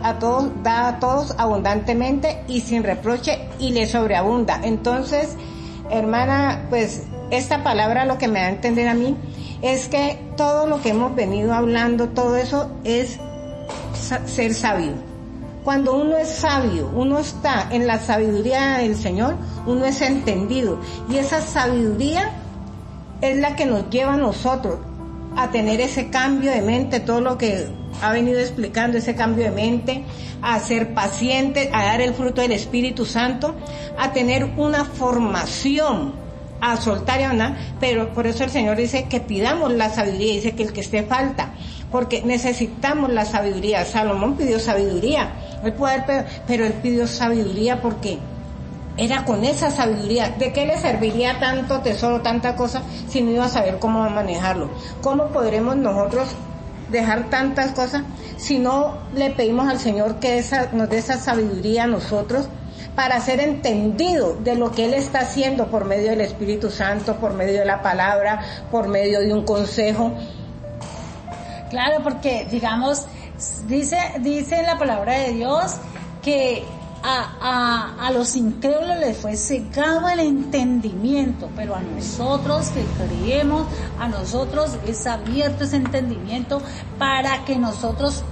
da a todos abundantemente y sin reproche, y le sobreabunda. Entonces, hermana, pues esta palabra lo que me da a entender a mí es que todo lo que hemos venido hablando, todo eso es ser sabio. Cuando uno es sabio, uno está en la sabiduría del Señor, uno es entendido, y esa sabiduría es la que nos lleva a nosotros a tener ese cambio de mente, todo lo que ha venido explicando, ese cambio de mente, a ser paciente, a dar el fruto del Espíritu Santo, a tener una formación, a soltar y a andar. Pero por eso el Señor dice que pidamos la sabiduría, dice que el que esté falta, porque necesitamos la sabiduría. Salomón pidió sabiduría, pero él pidió sabiduría porque era con esa sabiduría. ¿De qué le serviría tanto tesoro, tanta cosa, si no iba a saber cómo manejarlo? ¿Cómo podremos nosotros dejar tantas cosas si no le pedimos al Señor que nos dé esa sabiduría a nosotros, para ser entendido de lo que Él está haciendo por medio del Espíritu Santo, por medio de la palabra, por medio de un consejo? Claro, porque digamos, dice en la palabra de Dios que a los incrédulos les fue cegado el entendimiento, pero a nosotros que creemos, a nosotros es abierto ese entendimiento para que nosotros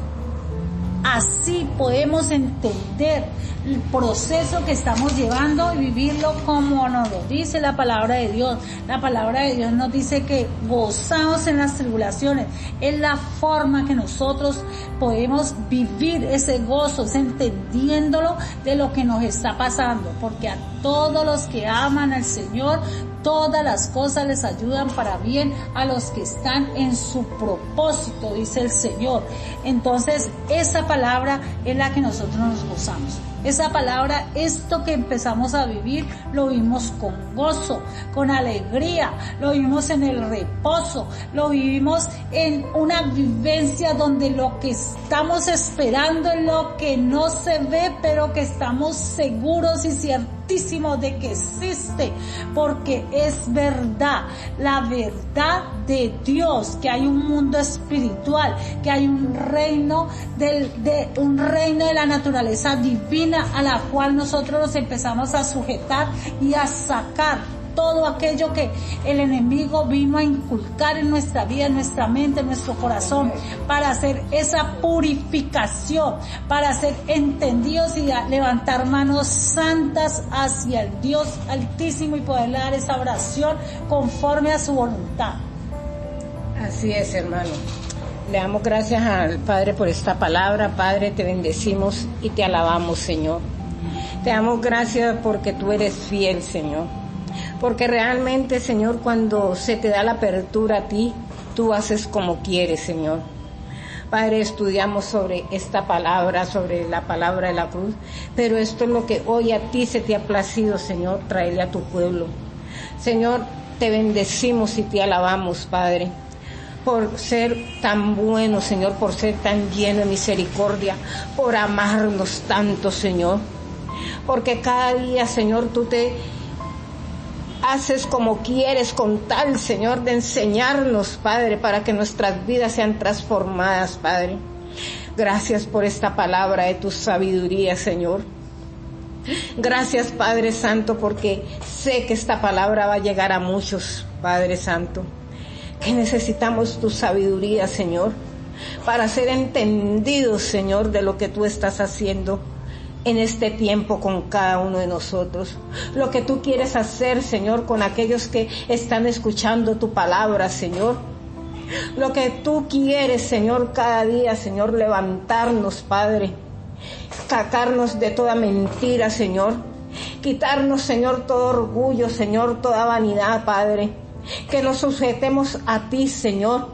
así podemos entender el proceso que estamos llevando y vivirlo como nos lo dice la palabra de Dios. La palabra de Dios nos dice que gozamos en las tribulaciones. Es la forma que nosotros podemos vivir ese gozo, es entendiéndolo de lo que nos está pasando. Porque a todos los que aman al Señor, todas las cosas les ayudan para bien a los que están en su propósito, dice el Señor. Entonces, esa palabra es la que nosotros nos gozamos. Esa palabra, esto que empezamos a vivir, lo vivimos con gozo, con alegría, lo vivimos en el reposo, lo vivimos en una vivencia donde lo que estamos esperando es lo que no se ve, pero que estamos seguros y ciertísimos de que existe, porque es verdad, la verdad de Dios, que hay un mundo espiritual, que hay un reino de la naturaleza divina a la cual nosotros nos empezamos a sujetar y a sacar todo aquello que el enemigo vino a inculcar en nuestra vida, en nuestra mente, en nuestro corazón, para hacer esa purificación, para ser entendidos y levantar manos santas hacia el Dios Altísimo y poderle dar esa oración conforme a su voluntad. Así es, hermano. Le damos gracias al Padre por esta palabra. Padre, te bendecimos y te alabamos, Señor. Te damos gracias porque tú eres fiel, Señor. Porque realmente, Señor, cuando se te da la apertura a ti, tú haces como quieres, Señor. Padre, estudiamos sobre esta palabra, sobre la palabra de la cruz, pero esto es lo que hoy a ti se te ha placido, Señor, traerle a tu pueblo. Señor, te bendecimos y te alabamos, Padre, por ser tan bueno, Señor, por ser tan lleno de misericordia, por amarnos tanto, Señor. Porque cada día, Señor, tú te haces como quieres con tal, Señor, de enseñarnos, Padre, para que nuestras vidas sean transformadas, Padre. Gracias por esta palabra de tu sabiduría, Señor. Gracias, Padre Santo, porque sé que esta palabra va a llegar a muchos, Padre Santo, que necesitamos tu sabiduría, Señor, para ser entendidos, Señor, de lo que tú estás haciendo en este tiempo con cada uno de nosotros. Lo que tú quieres hacer, Señor, con aquellos que están escuchando tu palabra, Señor. Lo que tú quieres, Señor, cada día, Señor, levantarnos, Padre. Sacarnos de toda mentira, Señor. Quitarnos, Señor, todo orgullo, Señor, toda vanidad, Padre. Que nos sujetemos a ti, Señor.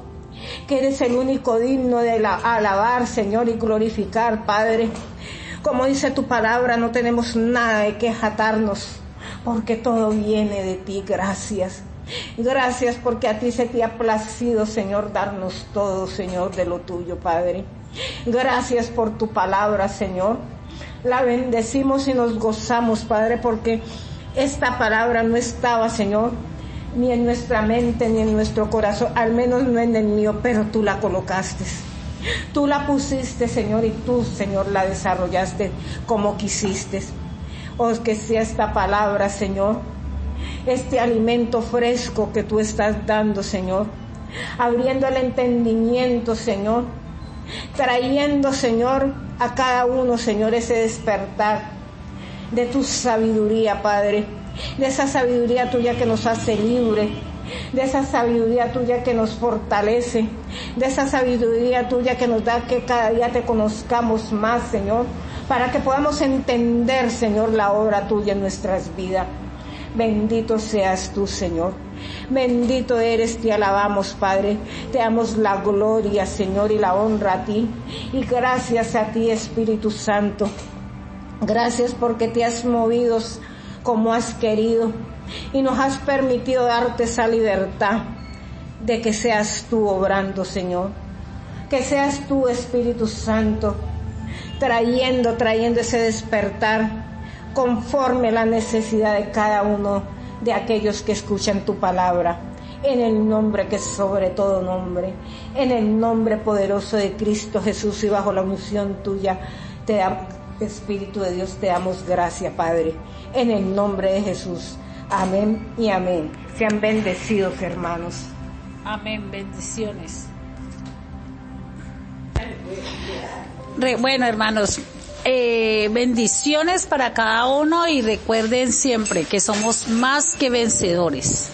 Que eres el único digno de alabar, Señor, y glorificar, Padre. Como dice tu palabra, no tenemos nada de qué jactarnos, porque todo viene de ti. Gracias. Gracias porque a ti se te ha placido, Señor, darnos todo, Señor, de lo tuyo, Padre. Gracias por tu palabra, Señor. La bendecimos y nos gozamos, Padre, porque esta palabra no estaba, Señor, ni en nuestra mente, ni en nuestro corazón, al menos no en el mío, pero tú la colocaste. Tú la pusiste, Señor, y tú, Señor, la desarrollaste como quisiste. Oh, que sea esta palabra, Señor, este alimento fresco que tú estás dando, Señor, abriendo el entendimiento, Señor, trayendo, Señor, a cada uno, Señor, ese despertar de tu sabiduría, Padre, de esa sabiduría tuya que nos hace libre, de esa sabiduría tuya que nos fortalece, de esa sabiduría tuya que nos da que cada día te conozcamos más, Señor, para que podamos entender, Señor, la obra tuya en nuestras vidas. Bendito seas tú, Señor. Bendito eres, te alabamos, Padre. Te damos la gloria, Señor, y la honra a ti. Y gracias a ti, Espíritu Santo. Gracias porque te has movido como has querido y nos has permitido darte esa libertad de que seas tú obrando, Señor. Que seas tú, Espíritu Santo, trayendo ese despertar conforme a la necesidad de cada uno de aquellos que escuchan tu palabra. En el nombre que es sobre todo nombre, en el nombre poderoso de Cristo Jesús y bajo la unción tuya, te Espíritu de Dios, te damos gracias, Padre, en el nombre de Jesús. Amén y amén. Sean bendecidos, hermanos. Amén, bendiciones. Bueno, hermanos, bendiciones para cada uno y recuerden siempre que somos más que vencedores.